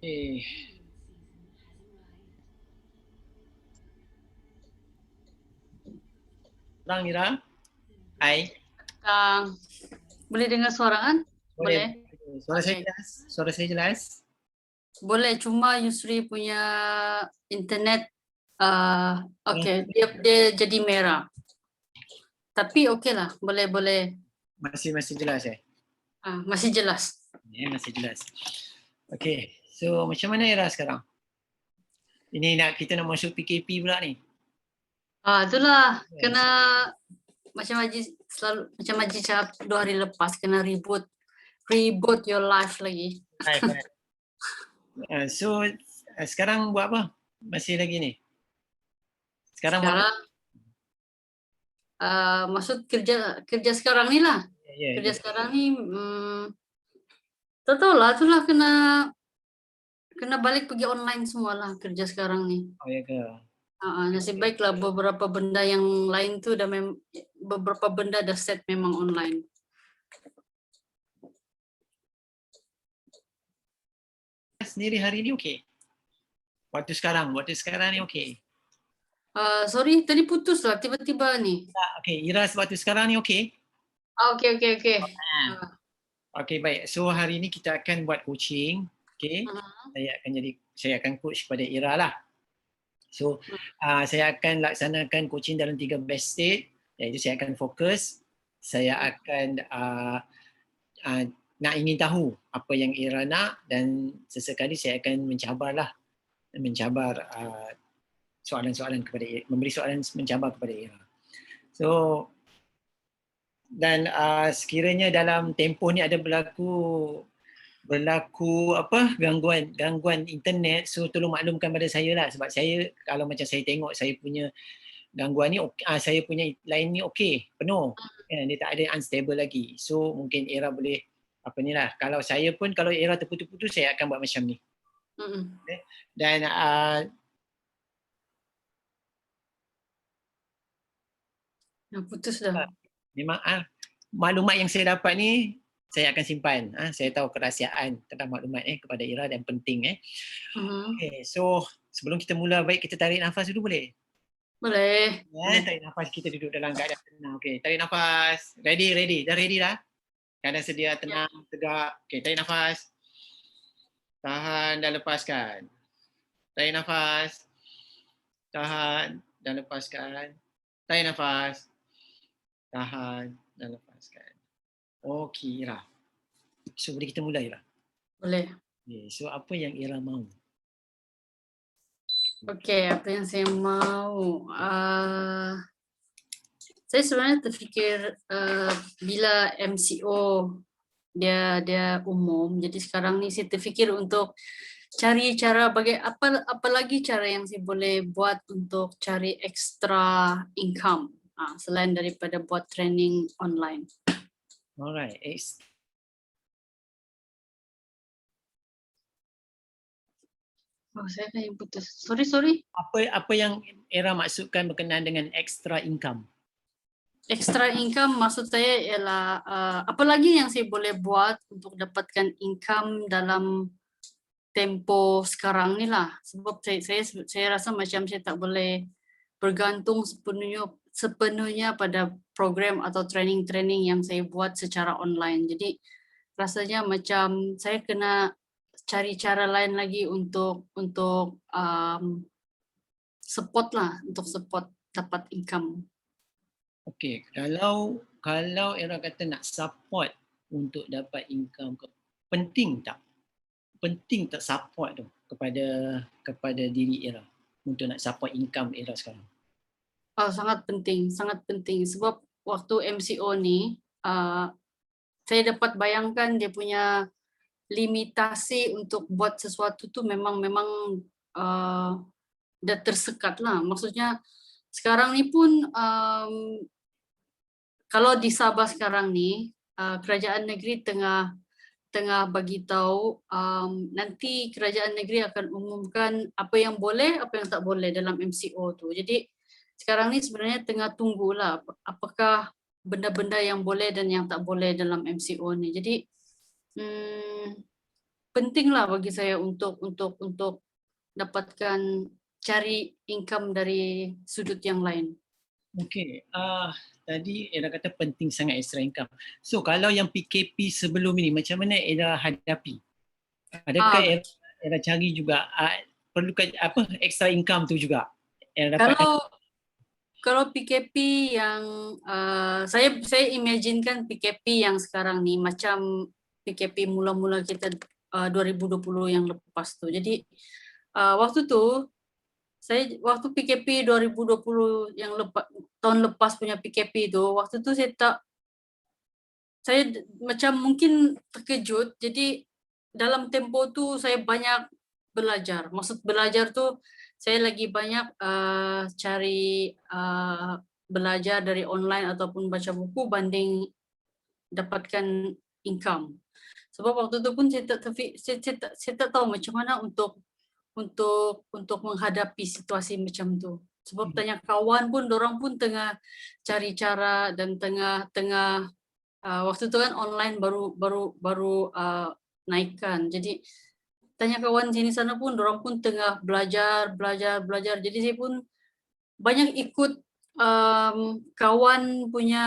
Okay. Terang Ira. Hai. Boleh dengar suara kan? Boleh. Suara saya Okay. jelas? Suara saya jelas? Boleh, cuma Yusri punya internet okay, Ya. dia jadi merah. Tapi okey lah, boleh. Masih jelas Masih jelas. masih jelas. Okay. So macam mana Ira sekarang? Ini kita nak masuk PKP pula ni. Itulah Yes. kena macam Haji cakap 2 hari lepas kena reboot your life lagi. Right. So sekarang buat apa? Masih lagi ni? Sekarang maksud kerja sekarang ni lah. Kerja sekarang ni tak tahulah, itulah kena balik pergi online semualah kerja sekarang ni. Oh ya ke? Nasib baiklah beberapa benda yang lain tu beberapa benda dah set memang online. Sendiri hari ni okey? Waktu sekarang ni okey? Sorry, tadi putus lah tiba-tiba ni. Okay, Ira waktu sekarang ni okey? Okey. Okay, baik. So hari ni kita akan buat coaching. Okay. Saya akan coach kepada Ira lah. So saya akan laksanakan coaching dalam 3 best state. Iaitu saya akan fokus. Saya akan nak ingin tahu apa yang Ira nak dan sesekali saya akan mencabar soalan-soalan kepada Ira, memberi soalan mencabar kepada Ira. So dan sekiranya dalam tempoh ni ada berlaku gangguan internet, so tolong maklumkan pada saya lah, sebab saya kalau macam saya tengok saya punya gangguan ni saya punya line ni okey, penuh. Dia tak ada unstable lagi. So mungkin Ira boleh kalau saya pun kalau Ira terputus-putus saya akan buat macam ni. Okay? Dan putus dah. Memang maklumat yang saya dapat ni saya akan simpan. Saya tahu kerahsiaan tentang maklumat kepada Ira dan penting. Okay, so sebelum kita mula, baik kita tarik nafas dulu boleh? Boleh. Tarik nafas, kita duduk dalam keadaan tenang. Okay, tarik nafas. Ready? Dah ready dah? Keadaan sedia, tenang, tegak. Okay, tarik nafas. Tahan dan lepaskan. Tarik nafas. Tahan dan lepaskan. Tarik nafas. Tahan dan lepaskan. Okay, Ira. So, boleh kita mula, Ira? Boleh. Okay, so, apa yang Ira mahu? Okay, apa yang saya mahu? Saya sebenarnya terfikir bila MCO dia umum, jadi sekarang ni saya terfikir untuk cari cara apa lagi cara yang saya boleh buat untuk cari extra income selain daripada buat training online. Alright. Saya kan yang putus. Sorry. Apa yang Ira maksudkan berkenaan dengan extra income? Extra income maksud saya ialah apa lagi yang saya boleh buat untuk dapatkan income dalam tempo sekarang ni lah. Sebab saya rasa macam saya tak boleh bergantung sepenuhnya pada program atau training yang saya buat secara online. Jadi rasanya macam saya kena cari cara lain lagi untuk support dapat income. Okey, kalau Ira kata nak support untuk dapat income, penting tak support tu kepada diri Ira untuk nak support income Ira sekarang? Sangat penting sebab waktu MCO ni saya dapat bayangkan dia punya limitasi untuk buat sesuatu tu memang dah tersekat lah. Maksudnya sekarang ni pun kalau di Sabah sekarang ni kerajaan negeri tengah bagi tahu nanti kerajaan negeri akan umumkan apa yang boleh, apa yang tak boleh dalam MCO tu. Jadi sekarang ni sebenarnya tengah tunggulah apakah benda-benda yang boleh dan yang tak boleh dalam MCO ni. Jadi penting lah bagi saya untuk dapatkan cari income dari sudut yang lain. Okey, tadi Era kata penting sangat extra income. So kalau yang PKP sebelum ini macam mana Era hadapi? Adakah Ah, Era cari juga perlukan apa extra income tu juga? Era dapatkan kalau PKP yang saya imaginekan PKP yang sekarang nih macam PKP mula-mula kita 2020 yang lepas tu. Jadi waktu tu waktu PKP 2020 yang tahun lepas punya PKP tu, waktu tu macam mungkin terkejut. Jadi dalam tempo tu saya banyak belajar. Maksud belajar tu saya lagi banyak cari belajar dari online ataupun baca buku banding dapatkan income. Sebab waktu tu pun saya tak tahu macam mana untuk menghadapi situasi macam tu. Sebab tanya kawan pun, dorang pun tengah cari cara dan tengah waktu tu kan online baru naikkan. Jadi tanya kawan sini sana pun, dorang pun tengah belajar. Jadi saya pun banyak ikut kawan punya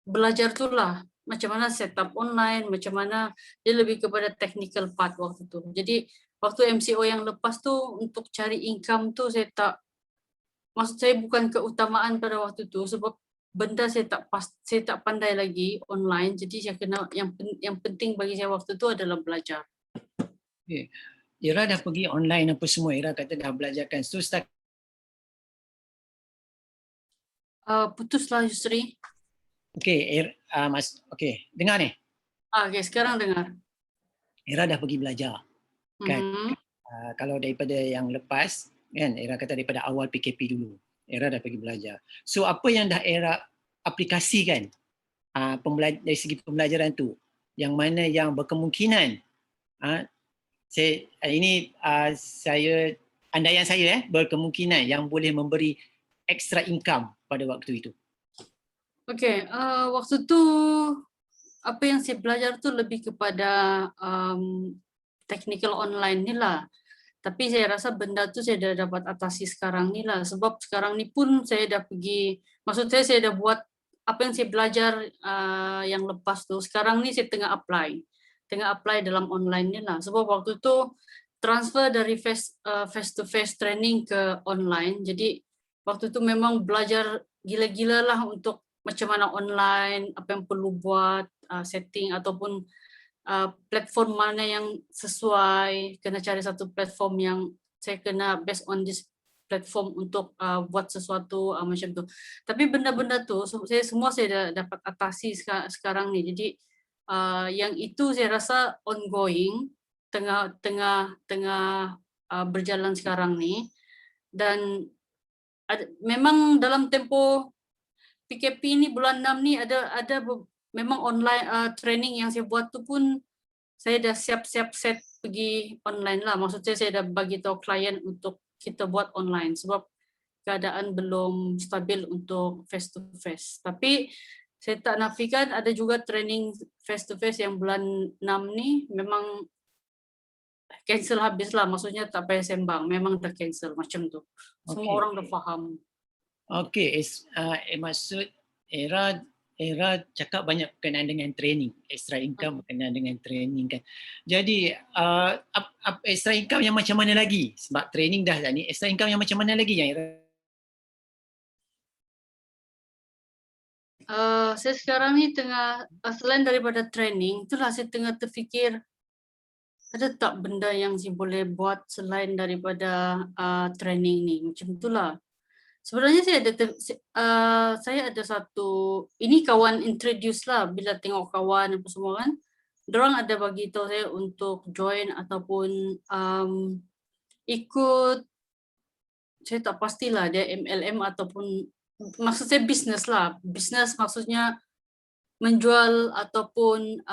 belajar tu lah. Macam mana setup online, macam mana dia lebih kepada technical part waktu tu. Jadi waktu MCO yang lepas tu untuk cari income tu maksud saya bukan keutamaan pada waktu tu sebab benda saya tak pandai lagi online. Jadi saya kena yang penting bagi saya waktu tu adalah belajar. okay. Era dah pergi online apa semua, Era kata dah belajarkan. So start Putuslah Yusri. okey, okey, dengar ni. Okay, sekarang dengar. Era dah pergi belajar. Kan? Kalau daripada yang lepas, kan, Era kata daripada awal PKP dulu, Era dah pergi belajar. So apa yang dah Era aplikasikan dari segi pembelajaran tu, yang mana yang berkemungkinan, saya andaian saya berkemungkinan yang boleh memberi extra income pada waktu itu. Okay, waktu tu apa yang saya belajar tu lebih kepada technical online ni lah. Tapi saya rasa benda tu saya dah dapat atasi sekarang ni lah. Sebab sekarang ni pun saya dah pergi, maksud saya dah buat apa yang saya belajar yang lepas tu. Sekarang ni saya tengah apply dalam online ni lah. Sebab waktu tu transfer dari face to face training ke online. Jadi waktu tu memang belajar gila-gila lah untuk macam mana online, apa yang perlu buat, setting ataupun platform mana yang sesuai, kena cari satu platform yang saya kena based on this platform untuk buat sesuatu macam tu. Tapi benda-benda tu saya dah dapat atasi sekarang ni. Jadi yang itu saya rasa ongoing, tengah berjalan sekarang ni. Dan memang dalam tempo PKP ni bulan 6 ni ada memang online training yang saya buat tu pun saya dah siap-siap set pergi online lah. Maksud saya dah bagi tahu klien untuk kita buat online sebab keadaan belum stabil untuk face to face. Tapi saya tak nafikan ada juga training face to face yang bulan 6 ni memang cancel habis lah. Maksudnya tak payah sembang, memang dah cancel macam tu. Semua orang dah faham. Okey, maksud Era cakap banyak berkenaan dengan training, extra income berkenaan dengan training kan. Jadi extra income yang macam mana lagi? Sebab training dah ni, extra income yang macam mana lagi yang Era? Saya sekarang ni tengah selain daripada training, itulah saya tengah terfikir ada tak benda yang saya boleh buat selain daripada training ni, macam itulah. Sebenarnya saya ada satu, ini kawan introduce lah bila tengok kawan apa semua kan. Diorang ada bagi tahu saya untuk join ataupun ikut, saya tak pastilah dia MLM ataupun maksud saya business lah. Business maksudnya menjual ataupun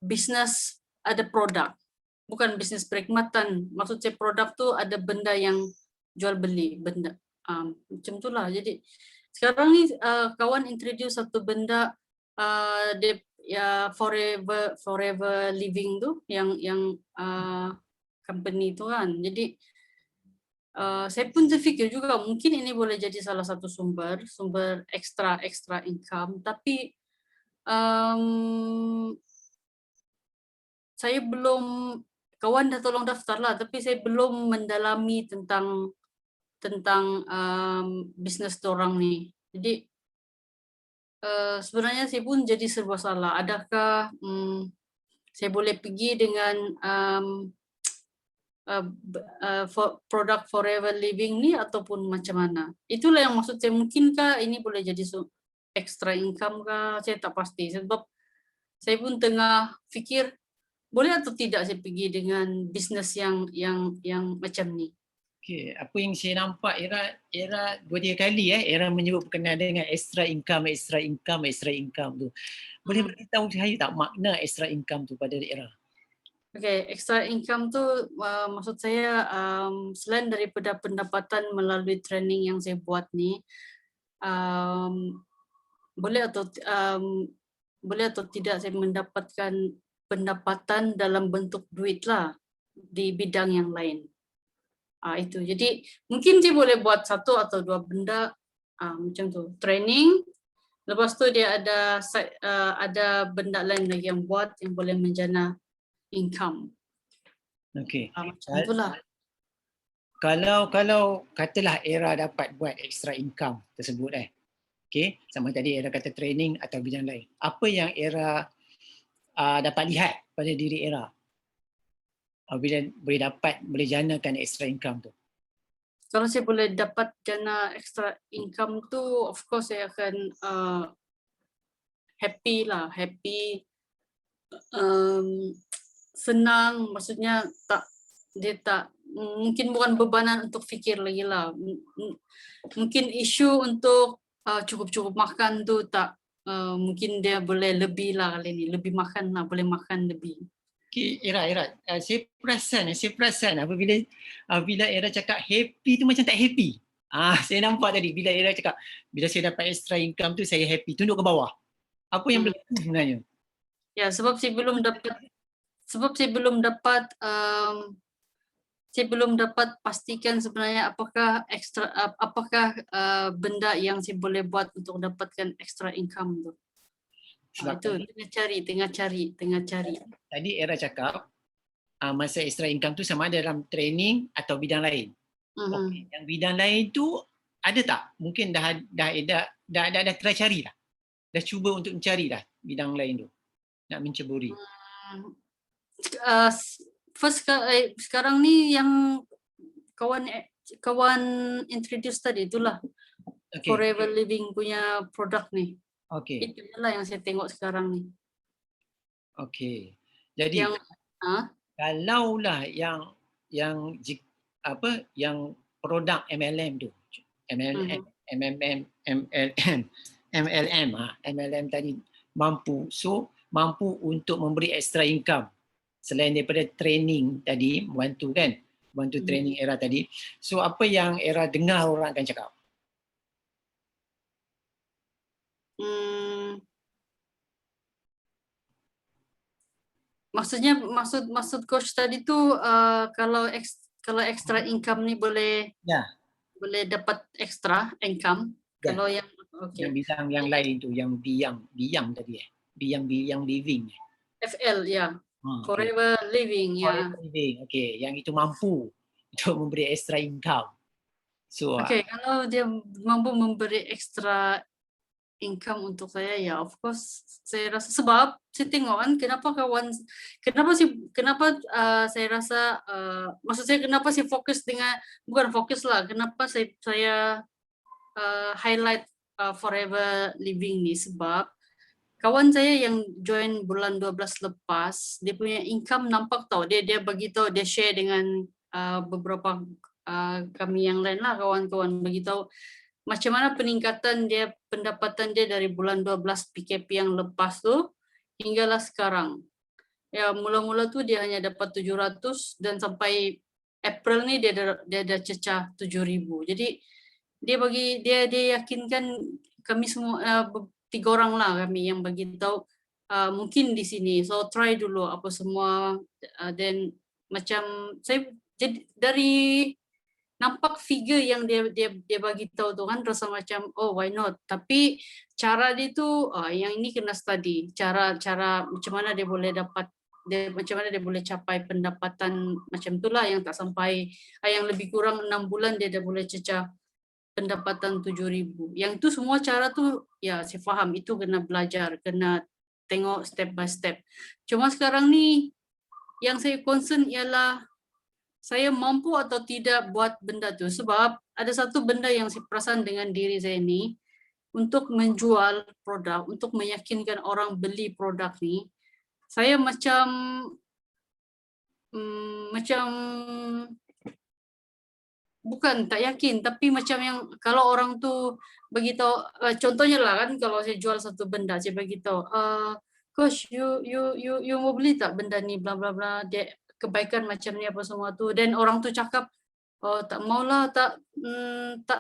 business ada produk. Bukan bisnes perkhidmatan. Maksud saya produk tu ada benda yang jual beli, benda. Macam itulah. Jadi sekarang ni kawan introduce satu benda ya forever living tuh yang company itu kan. Jadi saya pun terfikir juga mungkin ini boleh jadi salah satu sumber extra income, tapi saya belum, kawan dah tolong daftar lah, tapi saya belum mendalami tentang bisnes dorang nih. Jadi sebenarnya saya pun jadi serba salah. Adakah saya boleh pergi dengan produk forever living ni ataupun macam mana? Itulah yang maksud saya, mungkinkah ini boleh jadi extra income kah? Saya tak pasti sebab saya pun tengah fikir boleh atau tidak saya pergi dengan bisnes yang macam ni. Okey, apa yang saya nampak Era 2-3 kali Era menyebut berkenaan dengan extra income tu. Boleh beritahu saya tak makna extra income tu pada Era? Okay, extra income tu maksud saya selain daripada pendapatan melalui training yang saya buat ni, boleh atau tidak saya mendapatkan pendapatan dalam bentuk duit lah di bidang yang lain. Itu. Jadi mungkin saya boleh buat satu atau dua benda macam tu. Training, lepas tu dia ada benda lain lagi yang buat yang boleh menjana income. Okey. Macam itulah. Kalau katalah Era dapat buat extra income tersebut okey, sama tadi Era kata training atau bidang lain. Apa yang Era dapat lihat pada diri Era bila boleh janakan extra income tu? Kalau saya boleh dapat jana extra income tu, of course saya akan happy lah, senang, maksudnya dia tak mungkin bukan bebanan untuk fikir lagi lah. Mungkin isu untuk cukup makan tu tak, mungkin dia boleh lebih lah kali ni, lebih makan lah, boleh makan lebih. Okay, Era, saya perasan bila Era cakap happy tu macam tak happy. Saya nampak tadi bila Era cakap bila saya dapat extra income tu saya happy, tunduk ke bawah. Apa yang berlaku sebenarnya? Ya, sebab saya belum dapat pastikan sebenarnya apakah benda yang saya boleh buat untuk dapatkan extra income tu. Itu tengah cari. Tadi Era cakap masa extra income tu sama ada dalam training atau bidang lain. Okay. Yang bidang lain tu ada tak? Mungkin dah try cari dah. Dah cuba untuk mencari dah bidang lain tu. Nak menceburi. Sekarang ni yang kawan introduce tadi itulah. Okay. Forever Living punya produk ni. Okay. Itulah yang saya tengok sekarang ni. Okay. Jadi kalaulah yang produk MLM tu, MLM tadi mampu untuk memberi extra income selain daripada training tadi, bantu training Era tadi. So apa yang Era dengar orang akan cakap? Maksudnya maksud coach tadi tu kalau extra income ni boleh dapat extra income. Kalau yang yang bidang yang lain tu, yang biang tadi biang living. FL ya. Forever Living ya. Forever Living. Okey, yang itu mampu untuk memberi extra income. So kalau dia mampu memberi extra income untuk saya, ya of course saya rasa, sebab saya tengok kan kenapa saya rasa maksud saya kenapa saya bukan fokus lah, kenapa saya highlight Forever Living ni, sebab kawan saya yang join bulan 12 lepas, dia punya income nampak tau, dia bagi tahu, dia share dengan beberapa kami yang lain lah, kawan-kawan bagi tahu macam mana peningkatan pendapatan dia dari bulan 12 PKP yang lepas tu hinggalah sekarang. Ya, mula-mula tu dia hanya dapat 700 dan sampai April ni dia ada cecah 7,000. Jadi dia yakinkan kami semua 3 orang lah kami yang bagi tahu mungkin di sini. So try dulu apa semua, then macam saya jadi dari nampak figure yang dia bagi tahu tu kan rasa macam oh why not, tapi cara dia tu yang ini kena study cara macam mana dia boleh dapat, macam mana dia boleh capai pendapatan macam itulah yang tak sampai yang lebih kurang 6 bulan dia dah boleh cecah pendapatan 7,000. Yang tu semua cara tu ya saya faham, itu kena belajar, kena tengok step by step. Cuma sekarang ni yang saya concern ialah saya mampu atau tidak buat benda tu, sebab ada satu benda yang saya perasan dengan diri saya ni, untuk menjual produk, untuk meyakinkan orang beli produk ni, saya macam bukan tak yakin, tapi macam yang kalau orang tu beritahu, contohnya lah kan kalau saya jual satu benda, saya beritahu, coach you mau beli tak benda ni bla bla bla, dia kebaikan macam ni apa semua tu, dan orang tu cakap oh tak maulah, tak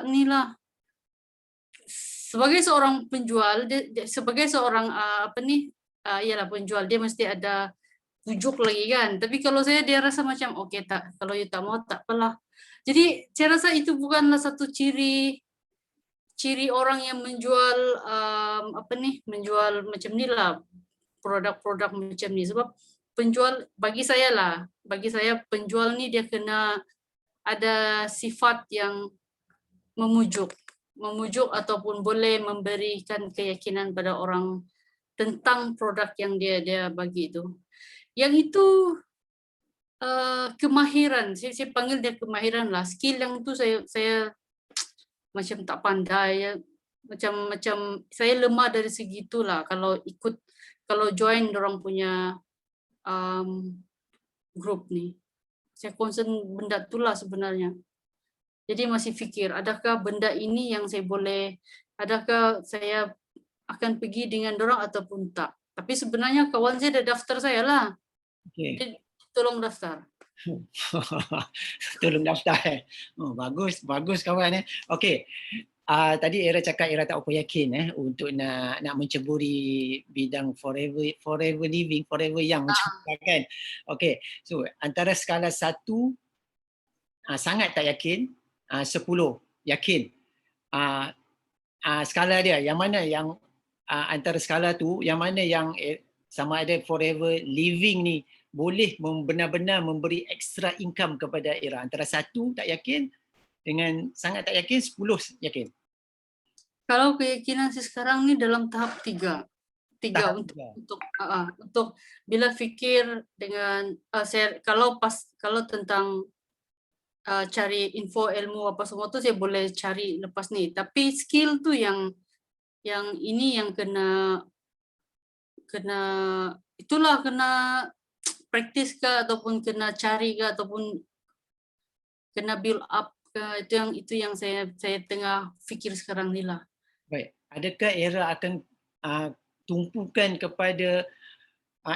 ni lah. Sebagai seorang penjual, sebagai seorang ialah penjual, dia mesti ada pujuk lagi kan. Tapi kalau saya dia rasa macam okey tak, kalau you tak mau tak apalah. Jadi saya rasa itu bukanlah satu ciri orang yang menjual menjual macam ni lah, produk-produk macam ni. Sebab penjual bagi saya penjual ni dia kena ada sifat yang memujuk ataupun boleh memberikan keyakinan pada orang tentang produk yang dia bagi itu. Yang itu kemahiran, saya panggil dia kemahiran lah, skill yang tu saya macam tak pandai ya. Macam saya lemah dari segi itulah kalau join orang punya group ni. Saya concern benda itulah sebenarnya. Jadi masih fikir, adakah benda ini yang saya boleh, adakah saya akan pergi dengan dorang ataupun tak. Tapi sebenarnya kawan saya dah daftar saya lah. Jadi tolong daftar. Tolong daftar. Oh, bagus kawan. Okey. Tadi Era cakap Era tak apa yakin untuk nak menceburi bidang forever living, forever young macam kan. Okey. So antara skala 1 sangat tak yakin, 10 yakin. Skala dia yang mana yang antara skala tu yang mana yang sama ada forever living ni boleh benar-benar memberi extra income kepada Era, antara 1 tak yakin dengan sangat tak yakin, 10 yakin. Kalau keyakinan saya sekarang ni dalam tahap 3 untuk bila fikir dengan saya kalau tentang cari info ilmu apa semua tu saya boleh cari lepas ni, tapi skill tu yang ini yang kena itulah, kena praktis ke ataupun kena cari ke ataupun kena build up ke, itu yang saya tengah fikir sekarang ni lah. Baik, adakah Era akan tumpukan kepada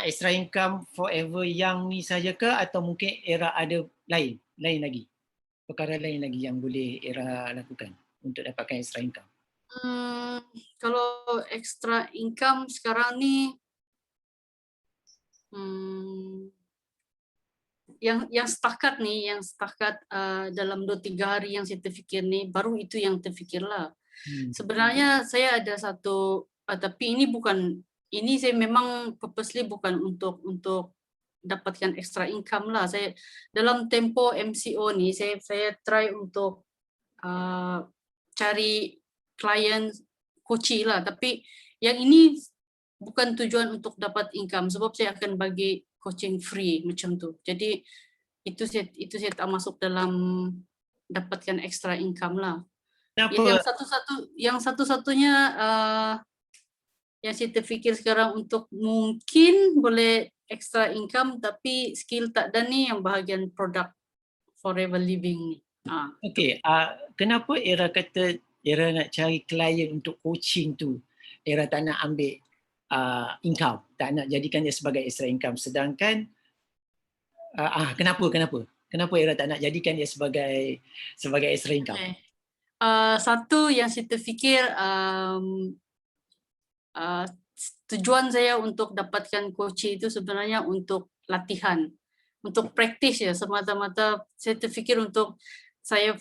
extra income forever young ni saja ke, atau mungkin Era ada lain lagi, perkara lain lagi yang boleh Era lakukan untuk dapatkan extra income? Kalau extra income sekarang ni yang setakat dalam 2-3 hari yang saya terfikir ni, baru itu yang terfikirlah. Sebenarnya saya ada satu, tapi ini saya memang purposely bukan untuk dapatkan extra income lah. Saya dalam tempo MCO ni saya try untuk cari klien coaching lah, tapi yang ini bukan tujuan untuk dapat income, sebab saya akan bagi coaching free macam tu. Jadi itu saya tak masuk dalam dapatkan extra income lah. Yang satu-satunya yang saya terfikir sekarang untuk mungkin boleh extra income tapi skill tak ada ni, yang bahagian produk forever living ni. Okey, kenapa Era kata Era nak cari klien untuk coaching tu, Era tak nak ambil income, tak nak jadikan dia sebagai extra income, sedangkan kenapa Era tak nak jadikan dia sebagai extra income? Okay. Satu yang saya terfikir tujuan saya untuk dapatkan coaching itu sebenarnya untuk latihan, untuk praktis ya, semata-mata saya terfikir untuk saya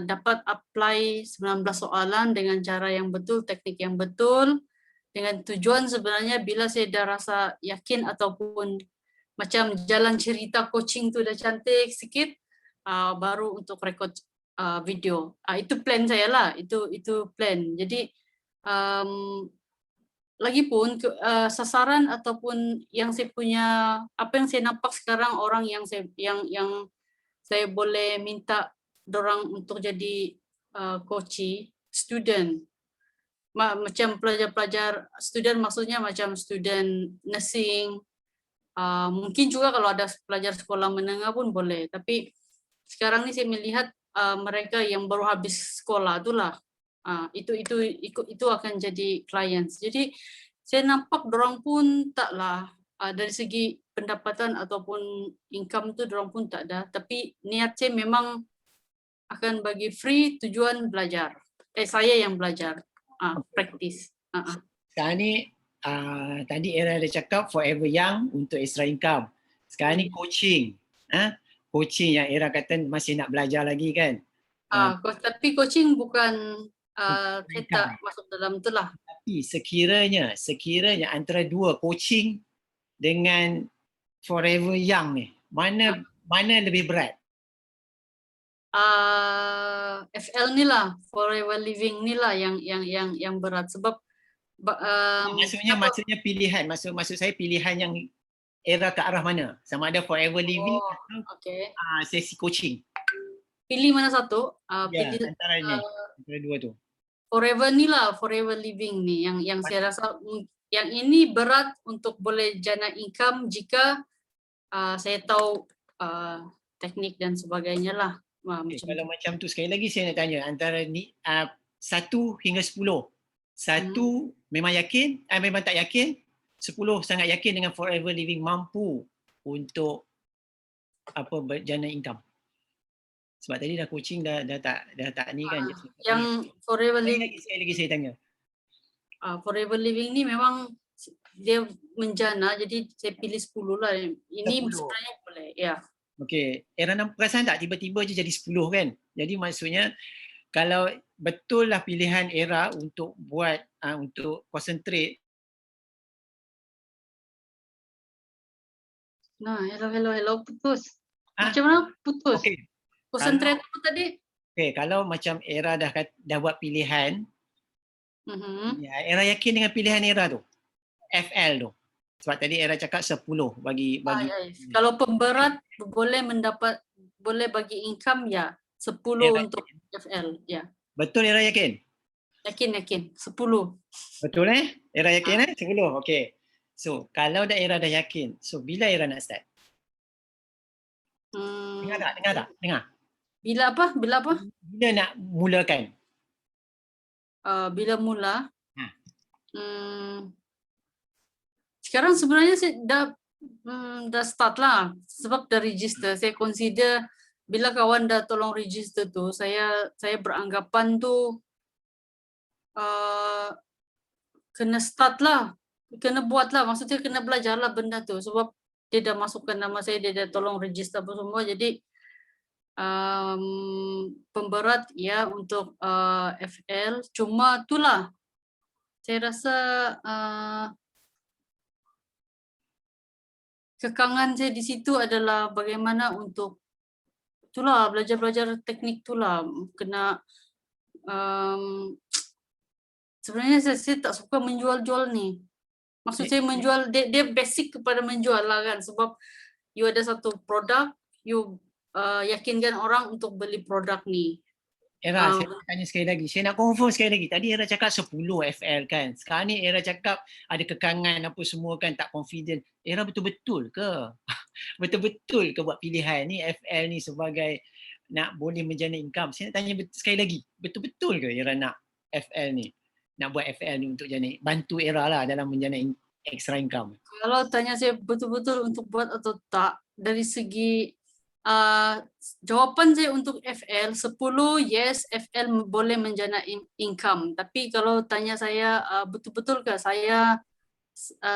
dapat apply 19 soalan dengan cara yang betul, teknik yang betul, dengan tujuan sebenarnya bila saya dah rasa yakin ataupun macam jalan cerita coaching tu dah cantik sikit, baru untuk rekod video. Itu plan saya lah, itu plan. Jadi lagipun sasaran ataupun yang saya punya, apa yang saya nampak sekarang orang yang saya boleh minta dorang untuk jadi coaching, student. Macam pelajar-pelajar, student maksudnya macam student nursing, mungkin juga kalau ada pelajar sekolah menengah pun boleh. Tapi sekarang ni saya melihat mereka yang baru habis sekolah itulah, itu akan jadi clients. Jadi saya nampak dorang pun taklah dari segi pendapatan ataupun income tu dorang pun tak ada. Tapi niat saya memang akan bagi free, tujuan belajar. Saya yang belajar, praktis. Sekarang ni tadi Era dah cakap forever young untuk extra income. Sekarang ni coaching. Coaching yang Era kata masih nak belajar lagi kan. Tapi coaching bukan saya tak masuk dalam tu lah. Tapi sekiranya antara dua coaching dengan forever young ni, mana lebih berat? FL ni lah, forever living ni lah yang berat sebab maksudnya pilihan, maksud saya pilihan yang Era ke arah mana? Sama ada forever living atau sesi coaching. Pilih mana satu? Pilih antara dua tu. Forever ni lah, forever living ni yang saya rasa yang ini berat untuk boleh jana income jika saya tahu teknik dan sebagainya lah. Kalau macam tu sekali lagi saya nak tanya antara ni 1 hingga 10. 1 memang yakin, memang tak yakin, 10 sangat yakin dengan forever living mampu untuk berjana income. Sebab tadi dah coaching dah tak ni kan. Yang forever living sekali lagi saya tanya. Forever living ni memang dia menjana, jadi saya pilih 10 lah. Ini 10. Sebenarnya boleh, ya. Okey, Era perasan tak tiba-tiba je jadi 10 kan? Jadi maksudnya kalau betul lah pilihan Era untuk buat untuk concentrate. Hello, putus. Macam mana putus? Okey. Concentrate apa tadi? Okey, kalau macam Era dah buat pilihan, Era yakin dengan pilihan Era tu, FL tu. Sebab tadi Era cakap 10 bagi. Kalau pemberat boleh bagi income ya 10 Era untuk FL ya. Betul Era yakin? Yakin 10. Betul Era yakin 10. Okey. So kalau Era dah yakin, so bila Era nak start? Dengar tak? Bila apa? Bila nak mulakan? Bila mula? Sekarang sebenarnya saya dah start lah sebab dah register. Saya consider bila kawan dah tolong register tu, saya beranggapan tu kena start lah, kena buat lah. Maksudnya kena belajar lah benda tu sebab dia dah masukkan nama saya, dia dah tolong register apa semua. Jadi pemberat ya untuk FL. Cuma itulah saya rasa kekangan saya di situ adalah bagaimana untuk itulah belajar teknik itulah kena sebenarnya saya tak suka menjual-jual ni. Maksud saya menjual dia basic kepada menjual lah kan sebab you ada satu produk, you yakinkan orang untuk beli produk ni. Era, saya nak tanya sekali lagi. Saya nak confirm sekali lagi. Tadi Era cakap 10 FL kan. Sekarang ni Era cakap ada kekangan apa semua kan, tak confident. Era betul-betul ke? Betul-betul ke buat pilihan ni FL ni sebagai nak boleh menjana income? Saya nak tanya sekali lagi. Betul-betul ke Era nak FL ni? Nak buat FL ni untuk bantu Era lah dalam menjana extra income? Kalau tanya saya betul-betul untuk buat atau tak, dari segi jawapan saya untuk FL 10 yes, FL boleh menjana income. Tapi kalau tanya saya betul-betul ke saya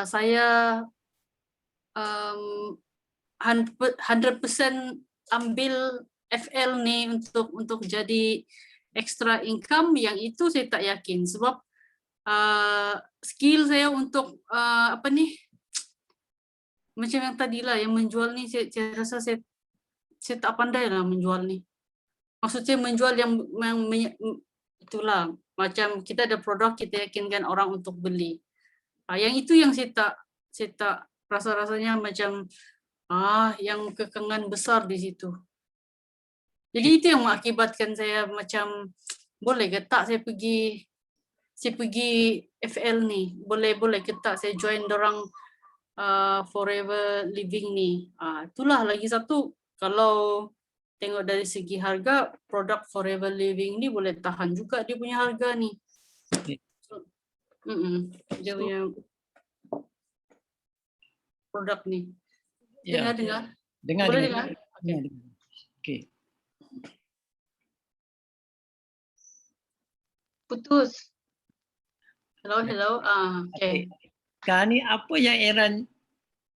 saya 100% ambil FL nih untuk jadi extra income, yang itu saya tak yakin sebab skill saya untuk apa nih, macam yang tadi lah yang menjual nih, saya rasa saya tak pandai lah menjual nih. Maksudnya menjual yang itulah, macam kita ada produk, kita yakinkan orang untuk beli. Yang itu yang saya tak rasa-rasanya macam yang kekangan besar di situ. Jadi itu yang mengakibatkan saya macam, boleh ke tak saya pergi FL nih, boleh ke tak saya join dorang Forever Living nih. Itulah lagi satu, kalau tengok dari segi harga, produk Forever Living ni boleh tahan juga dia punya harga ni. Dia punya produk ni. Dengar? Boleh dengar? Okay. Putus. Hello. Okay. Sekarang ni apa yang Era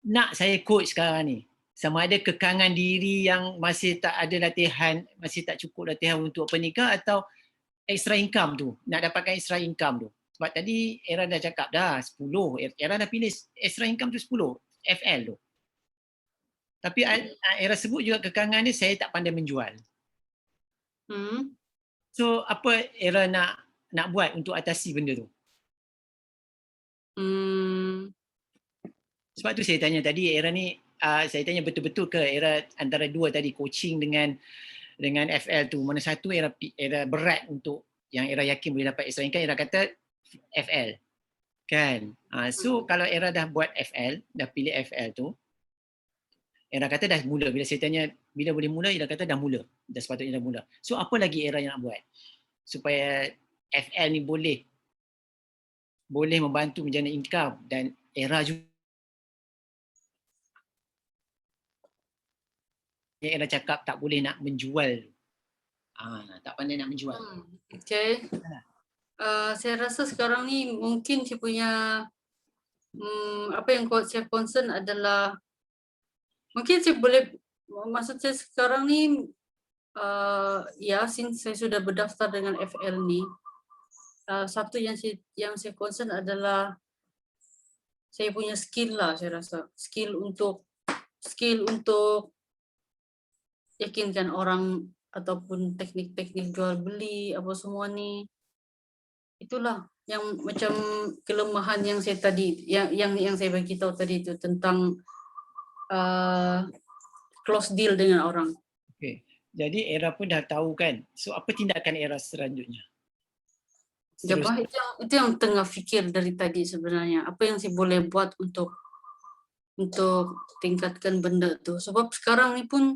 nak saya coach sekarang ni? Sama ada kekangan diri yang masih tak ada latihan, masih tak cukup latihan untuk pernikah, atau extra income tu, nak dapatkan extra income tu. Sebab tadi Era dah cakap dah 10, Era dah pilih extra income tu 10 FL tu. Tapi Era sebut juga kekangan ni saya tak pandai menjual. So apa Era nak buat untuk atasi benda tu? Sebab tu saya tanya tadi, Era ni saya tanya betul-betul ke Era antara dua tadi, coaching dengan FL tu, mana satu Era berat untuk yang Era yakin boleh dapat extra income, Era kata FL kan. So kalau Era dah buat FL, dah pilih FL tu, Era kata dah mula. Bila saya tanya bila boleh mula, Era kata dah mula, dah sepatutnya dah mula. So apa lagi Era yang nak buat supaya FL ni boleh membantu menjana income, dan Era juga Era cakap tak boleh nak menjual, tak pandai nak menjual. Okay. Saya rasa sekarang ni mungkin saya punya apa yang saya concern adalah, mungkin saya boleh, maksud saya sekarang ni since saya sudah berdaftar dengan FL ni, satu yang saya concern adalah saya punya skill lah. Saya rasa skill untuk yakinkan orang, ataupun teknik-teknik jual beli apa semua ni. Itulah yang macam kelemahan yang saya tadi, yang saya bagi tahu tadi itu tentang close deal dengan orang. Okay. Jadi Era pun dah tahu kan. So apa tindakan Era selanjutnya? Itu yang tengah fikir dari tadi sebenarnya. Apa yang saya boleh buat untuk tingkatkan benda tu. Sebab sekarang ni pun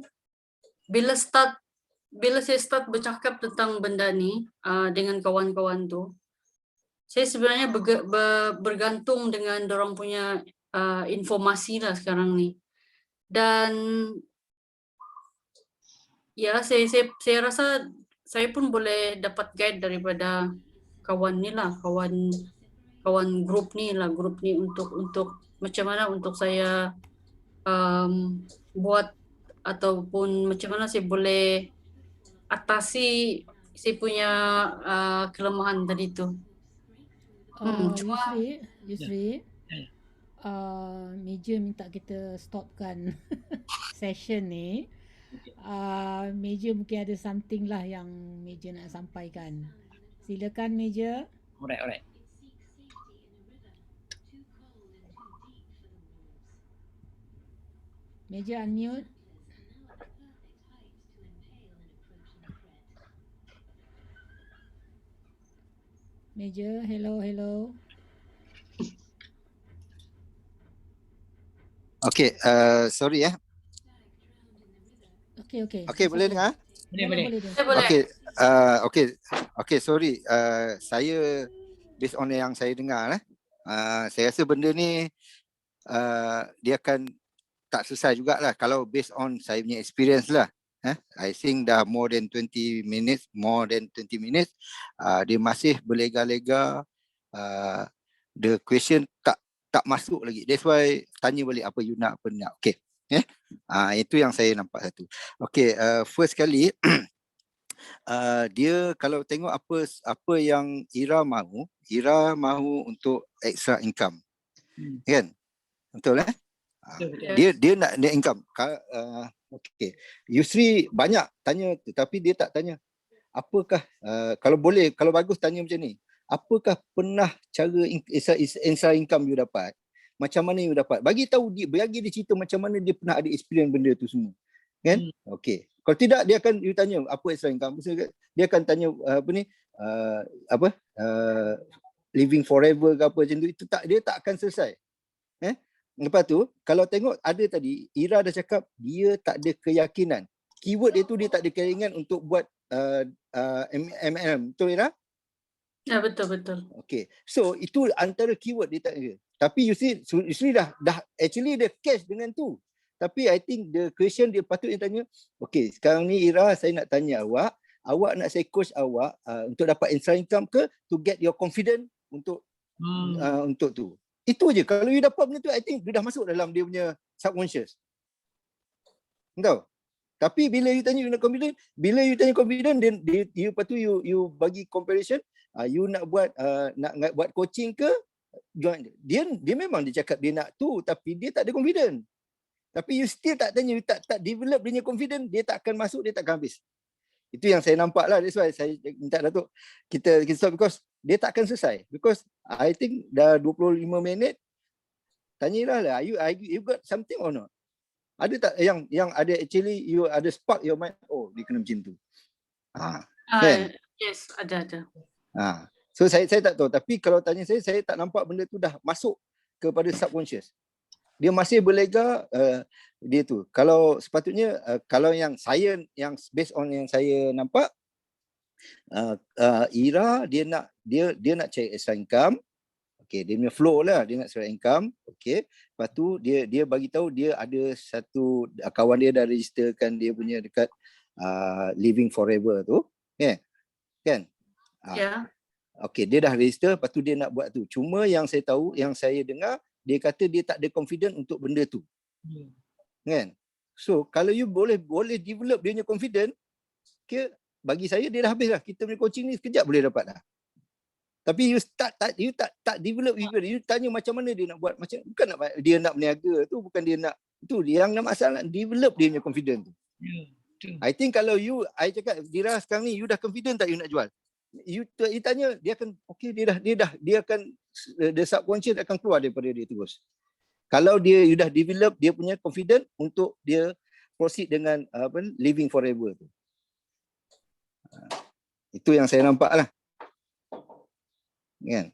bila saya start bercakap tentang benda ni dengan kawan-kawan tu, saya sebenarnya bergantung dengan dorang punya informasi lah sekarang ni. Dan saya rasa saya pun boleh dapat guide daripada kawan ni lah, kawan grup ni untuk macam mana untuk saya buat, ataupun macam mana saya boleh atasi saya punya kelemahan tadi tu. Yusri, Meja minta kita stopkan session ni. Meja mungkin ada something lah yang Meja nak sampaikan. Silakan Meja. Alright. Meja unmute. Meja, hello. Okay, sorry ya. Okay, boleh dengar? Boleh. Okay, sorry. Saya based on yang saya dengar, saya rasa benda ni dia akan tak selesai jugalah kalau based on saya punya experience lah. I think dah more than 20 minutes, dia masih berlega-lega. The question tak tak masuk lagi. That's why tanya balik apa you nak, apa nak. Okay. Itu yang saya nampak satu. Okay, first kali dia kalau tengok apa yang Ira mahu untuk extra income. Kan? Betul eh? Dia nak income. Okay. Yusri banyak tanya tapi dia tak tanya. Apakah kalau boleh, kalau bagus tanya macam ni. Apakah pernah cara extra income you dapat? Macam mana you dapat? Bagi dia cerita macam mana dia pernah ada experience benda tu semua. Kan? Okay. Kalau tidak dia akan you tanya apa extra income. Dia akan tanya living forever ke apa macam tu. Dia tak akan selesai. Lepas tu kalau tengok ada tadi Ira dah cakap dia tak ada keyakinan. Keyword dia tu dia tak ada keyakinan untuk buat MLM. Betul Ira? Ya, betul. Okay. So itu antara keyword dia tak ada. Tapi you see dah actually dia catch dengan tu. Tapi I think the question dia patutnya tanya, okay, sekarang ni Ira saya nak tanya awak nak saya coach awak untuk dapat extra income ke to get your confidence untuk tu. Itu je. Kalau you dapat benda tu, I think dia dah masuk dalam dia punya subconscious. Tahu? Tapi bila you tanya you nak confident, bila you tanya confident, dia lepas tu you bagi comparison, you nak buat nak buat coaching ke, dia memang dia cakap dia nak tu tapi dia tak ada confident. Tapi you still tak tanya, you tak develop dia punya confident, dia tak akan masuk, dia tak akan habis. Itu yang saya nampak lah. That's why saya minta Datuk kita stop, because dia tak akan selesai. Because I think dah 25 minit. Tanyalah lah, you got something or not? Ada tak yang ada actually you ada spark your mind, oh dia kena macam tu. Kan? Yes, ada. So saya tak tahu, tapi kalau tanya saya tak nampak benda tu dah masuk kepada subconscious. Dia masih berlega dia tu. Kalau sepatutnya kalau yang based on yang saya nampak, Ira dia nak cari extra income. Okay, dia punya flow lah, dia nak extra income. Okay, lepas tu dia bagi tahu dia ada satu kawan dia dah registerkan dia punya dekat Living Forever tu. Kan? Ya. Okay, dia dah register, lepas tu dia nak buat tu. Cuma yang saya tahu, yang saya dengar, dia kata dia tak ada confident untuk benda tu. Kan? So, kalau you boleh develop dia punya confident, okay, bagi saya dia dah habis lah. Kita punya coaching ni sekejap boleh dapat dah. Tapi you tak develop, you tanya macam mana dia nak buat, macam bukan nak dia nak berniaga tu, bukan dia nak tu, dia yang nak masalah develop dia punya confident tu. I think kalau I cakap Dira sekarang ni you dah confident tak you nak jual? You tanya, dia akan okay, dia akan the subconscious akan keluar daripada dia terus. Kalau you dah develop dia punya confident untuk dia proceed dengan Living Forever tu. Itu yang saya nampak lah. Kan?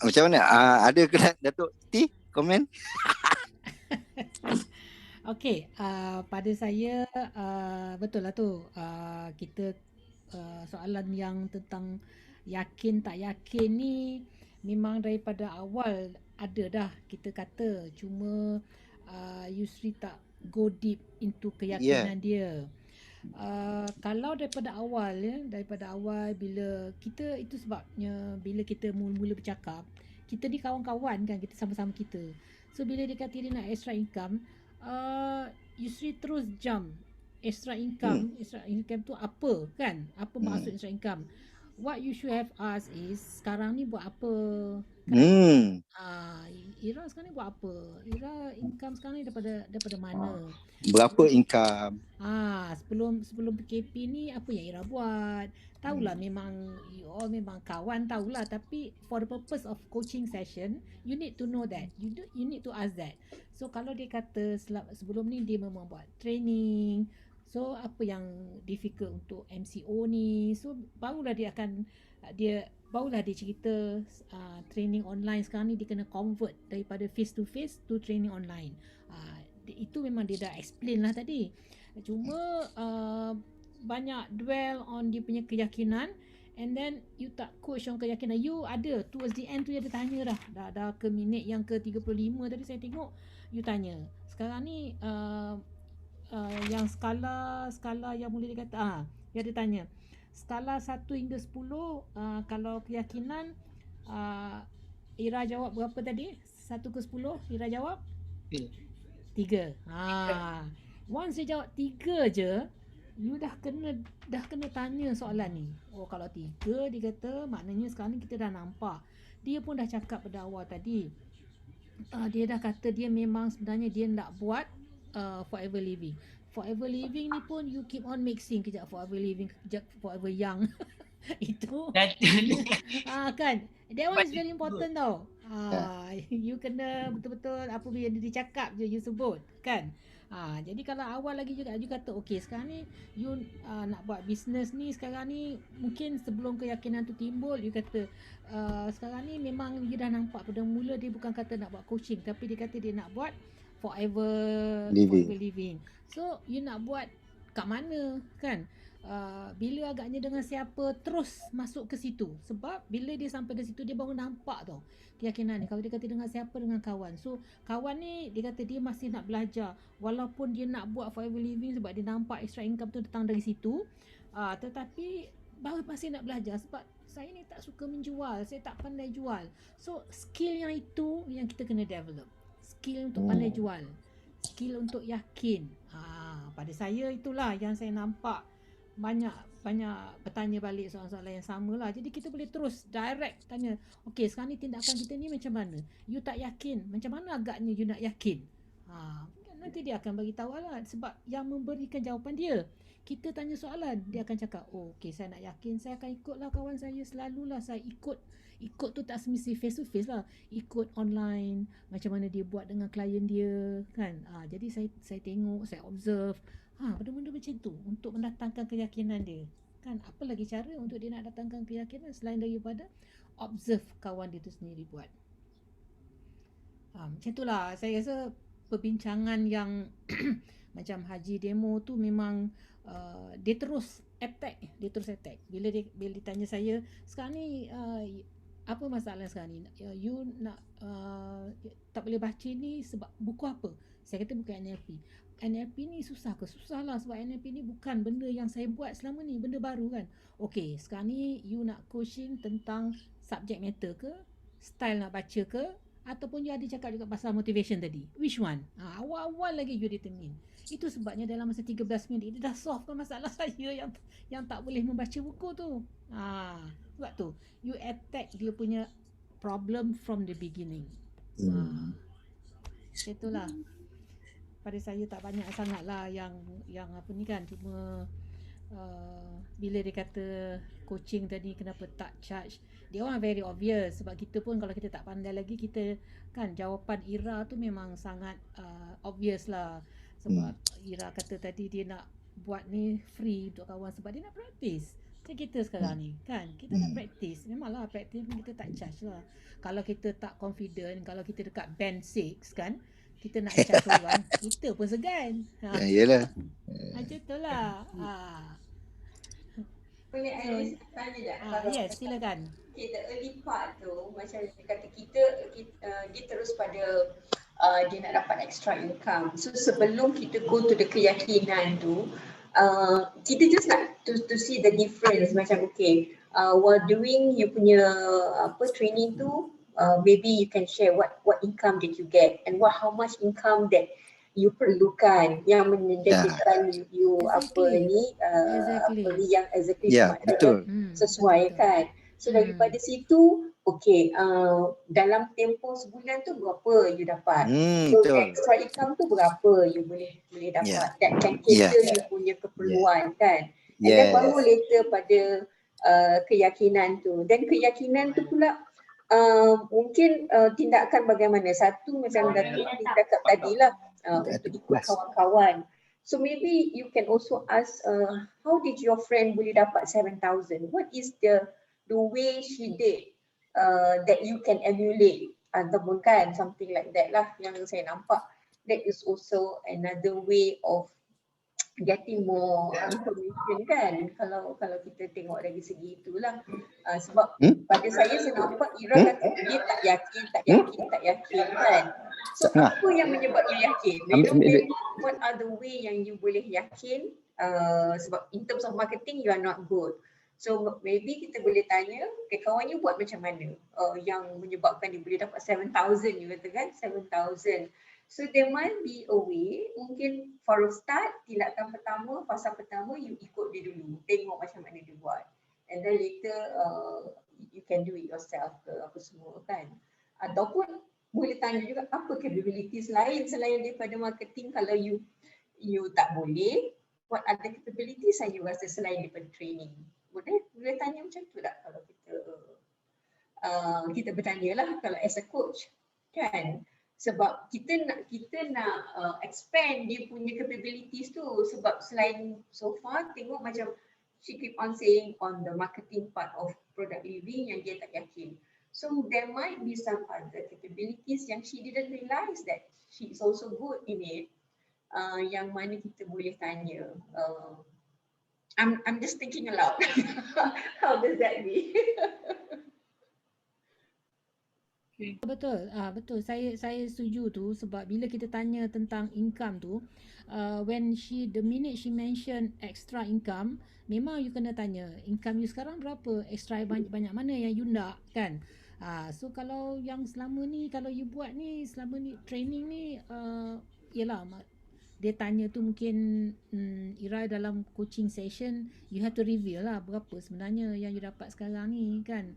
Macam mana? Ada ke Datuk T komen? Okey, pada saya betul lah tu. Kita soalan yang tentang yakin tak yakin ni memang daripada awal ada dah kita kata, cuma Yusri tak go deep into keyakinan dia. Kalau daripada awal bila kita, itu sebabnya bila kita mula-mula bercakap, kita ni kawan-kawan kan, kita sama-sama kita. So bila dia kata dia nak extra income, Yusri terus jump extra income. Extra income tu apa kan? Apa maksud extra income? What you should have asked is, sekarang ni buat apa? Ira sekarang ni buat apa? Ira income sekarang ni daripada mana? Berapa income? Sebelum PKP ni apa yang Ira buat? Tahulah, memang you all memang kawan, tahulah, tapi for the purpose of coaching session, you need to know that. You need to ask that. So kalau dia kata sebelum ni dia memang buat training, so apa yang difficult untuk MCO ni? So barulah dia cerita training online sekarang ni dia kena convert daripada face to face to training online. Itu memang dia dah explain lah tadi. Cuma banyak dwell on dia punya keyakinan, and then you tak coach on keyakinan. You ada towards the end tu dia ada tanya dah ke minit yang ke 35 tadi saya tengok, you tanya. Sekarang ni yang skala yang boleh dikata, dia ada tanya skala 1 hingga 10, kalau keyakinan Ira jawab berapa tadi? 1 ke 10 Ira jawab? Hmm. 3. Once dia jawab 3 je, you dah kena tanya soalan ni. Oh, kalau 3 dia kata, maknanya sekarang ni kita dah nampak. Dia pun dah cakap pada awal tadi. Dia dah kata dia memang sebenarnya dia nak buat forever living. Forever living ni pun you keep on mixing, kejap forever living, kejap forever young. Itu kan, that one is very important tau. You kena betul-betul apa yang dia cakap je you sebut kan. Jadi kalau awal lagi juga you kata okey sekarang ni you nak buat bisnes ni, sekarang ni mungkin sebelum keyakinan tu timbul you kata sekarang ni memang you dah nampak pada mula dia bukan kata nak buat coaching, tapi dia kata dia nak buat forever living. So you nak buat kat mana kan? Bila agaknya dengan siapa terus masuk ke situ, sebab bila dia sampai ke situ dia baru nampak tau keyakinan ni. Kalau dia kata dengan siapa, dengan kawan, so kawan ni dia kata dia masih nak belajar walaupun dia nak buat forever living sebab dia nampak extra income tu datang dari situ, tetapi baru masih nak belajar sebab saya ni tak suka menjual, saya tak pandai jual. So skill yang itu yang kita kena develop, skill untuk pandai jual, skill untuk yakin. Pada saya itulah yang saya nampak banyak bertanya balik soalan-soalan yang sama lah. Jadi kita boleh terus direct tanya, okey sekarang ni tindakan kita ni macam mana? You tak yakin, macam mana agaknya you nak yakin? Nanti dia akan bagi tahu lah, sebab yang memberikan jawapan dia. Kita tanya soalan, dia akan cakap, oh okey saya nak yakin, saya akan ikutlah kawan saya, selalulah saya ikut tu tak semesti face to face lah, ikut online macam mana dia buat dengan klien dia kan. Jadi saya tengok, saya observe benda-benda macam tu untuk mendatangkan keyakinan dia kan. Apa lagi cara untuk dia nak datangkan keyakinan selain daripada observe kawan dia tu sendiri buat. Macam tu lah saya rasa perbincangan yang macam Haji demo tu memang dia terus attack. Bila ditanya saya sekarang ni apa masalah sekarang ni, you nak tak boleh baca ni sebab buku apa? Saya kata bukan NLP ni susah ke? Susah lah, sebab NLP ni bukan benda yang saya buat selama ni, benda baru kan. Okey, sekarang ni you nak coaching tentang subject matter ke, style nak baca ke, ataupun you ada cakap juga pasal motivation tadi. Which one? Awal-awal lagi you determine. Itu sebabnya dalam masa 13 minit dia dah solvekan masalah saya yang tak boleh membaca buku tu. Sebab tu you attack dia punya problem from the beginning. Itulah. Pada saya tak banyak sangat lah yang apa ni kan, cuma bila dia kata coaching tadi kenapa tak charge, dia orang very obvious. Sebab kita pun kalau kita tak pandai lagi, kita kan jawapan Ira tu memang sangat obvious lah. Sebab Ira kata tadi dia nak buat ni free untuk kawan sebab dia nak praktis. Macam kita sekarang ni kan, kita nak praktis, memanglah praktis pun kita tak charge lah. Kalau kita tak confident, kalau kita dekat band 6 kan, kita nak charge orang, kita pun segan. Yalah. Macam tu lah. Boleh Alice tanya tak? Yes, silakan. Okay, the early part tu macam dia kata kita dia terus pada dia nak dapat extra income. So sebelum kita go to the keyakinan tu, kita just nak to see the difference. Macam okay, while doing you punya training tu, maybe you can share what income did you get and how much income that you perlukan yang menjadikan you Exactly. yang exactly betul. sesuai kan. So daripada situ okay, dalam tempoh sebulan tu berapa you dapat, so betul. extra income tu berapa you boleh dapat, that can cater you punya keperluan kan. And then baru later pada keyakinan tu, dan keyakinan tu pula mungkin tindakan bagaimana. Satu macam Datuk cakap tadi lah, untuk ikut kawan-kawan. So maybe you can also ask, how did your friend boleh dapat 7,000? What is the way she did that you can emulate? Ataupun kan something like that lah yang saya nampak. That is also another way of getting more information kan, kalau kita tengok dari segi itulah. Sebab pada saya nampak Ira kata dia tak yakin kan. So apa yang menyebabkan you yakin? What are the way yang you boleh yakin? Sebab in terms of marketing you are not good. So maybe kita boleh tanya, okay, kawan you buat macam mana yang menyebabkan dia boleh dapat 7,000, you kata kan, 7,000. So there might be a way, mungkin for a start, tindakan pertama, fasa pertama, you ikut dia dulu, tengok macam mana dia buat. And then later you can do it yourself ke apa semua kan. Ataupun boleh tanya juga apa capabilities lain selain daripada marketing. Kalau you tak boleh, what other capabilities yang you rasa selain daripada training? Boleh tanya macam tu tak kalau kita bertanya lah kalau as a coach kan, sebab kita nak expand dia punya capabilities tu, sebab selain so far tengok macam she keep on saying on the marketing part of product living yang dia tak yakin. So there might be some other capabilities yang she didn't realize that she is also good in it, yang mana kita boleh tanya. I'm just thinking aloud. How does that be? Betul, betul. Saya setuju tu, sebab bila kita tanya tentang income tu, the minute she mention extra income, memang you kena tanya income you sekarang berapa, extra banyak mana yang you nak kan. So kalau yang selama ni, kalau you buat ni selama ni training ni, yelah dia tanya tu mungkin Ira dalam coaching session you have to reveal lah berapa sebenarnya yang you dapat sekarang ni kan.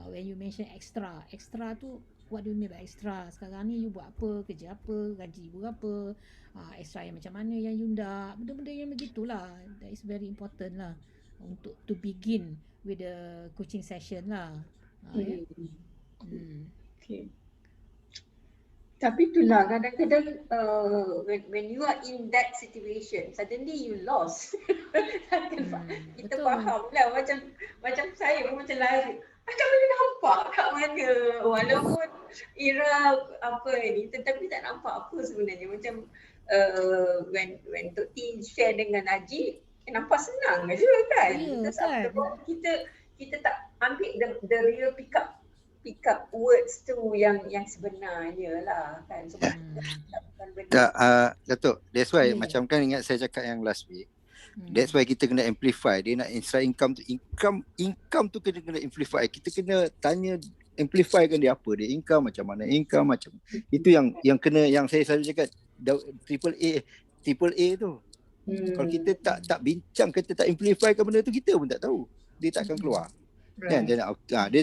When you mention extra tu, what do you mean by extra? Sekarang ni you buat apa, kerja apa, gaji berapa, extra yang macam mana yang you nak, benda-benda yang begitulah. That is very important lah untuk to begin with the coaching session lah. Okay. Tapi itulah kadang-kadang when you are in that situation, suddenly you lost. Kita faham lah, macam saya pun macam lari. Macam boleh nampak kat mana, walaupun Ira apa ni, tetapi tak nampak apa sebenarnya. Macam when Tok T share dengan Najib, nampak senang je kan. Kita tak ambil the real pick up words tu yang sebenarnya lah kan. So, Datuk, that's why macam kan ingat saya cakap yang last week. That's why kita kena amplify. Dia nak extra income tu, income tu kena amplify. Kita kena tanya, amplify kan dia apa dia income, macam mana income, macam itu yang kena, yang saya selalu cakap triple A tu. Kalau kita tak bincang, kita tak amplify kan benda tu, kita pun tak tahu, dia takkan keluar. Kan dia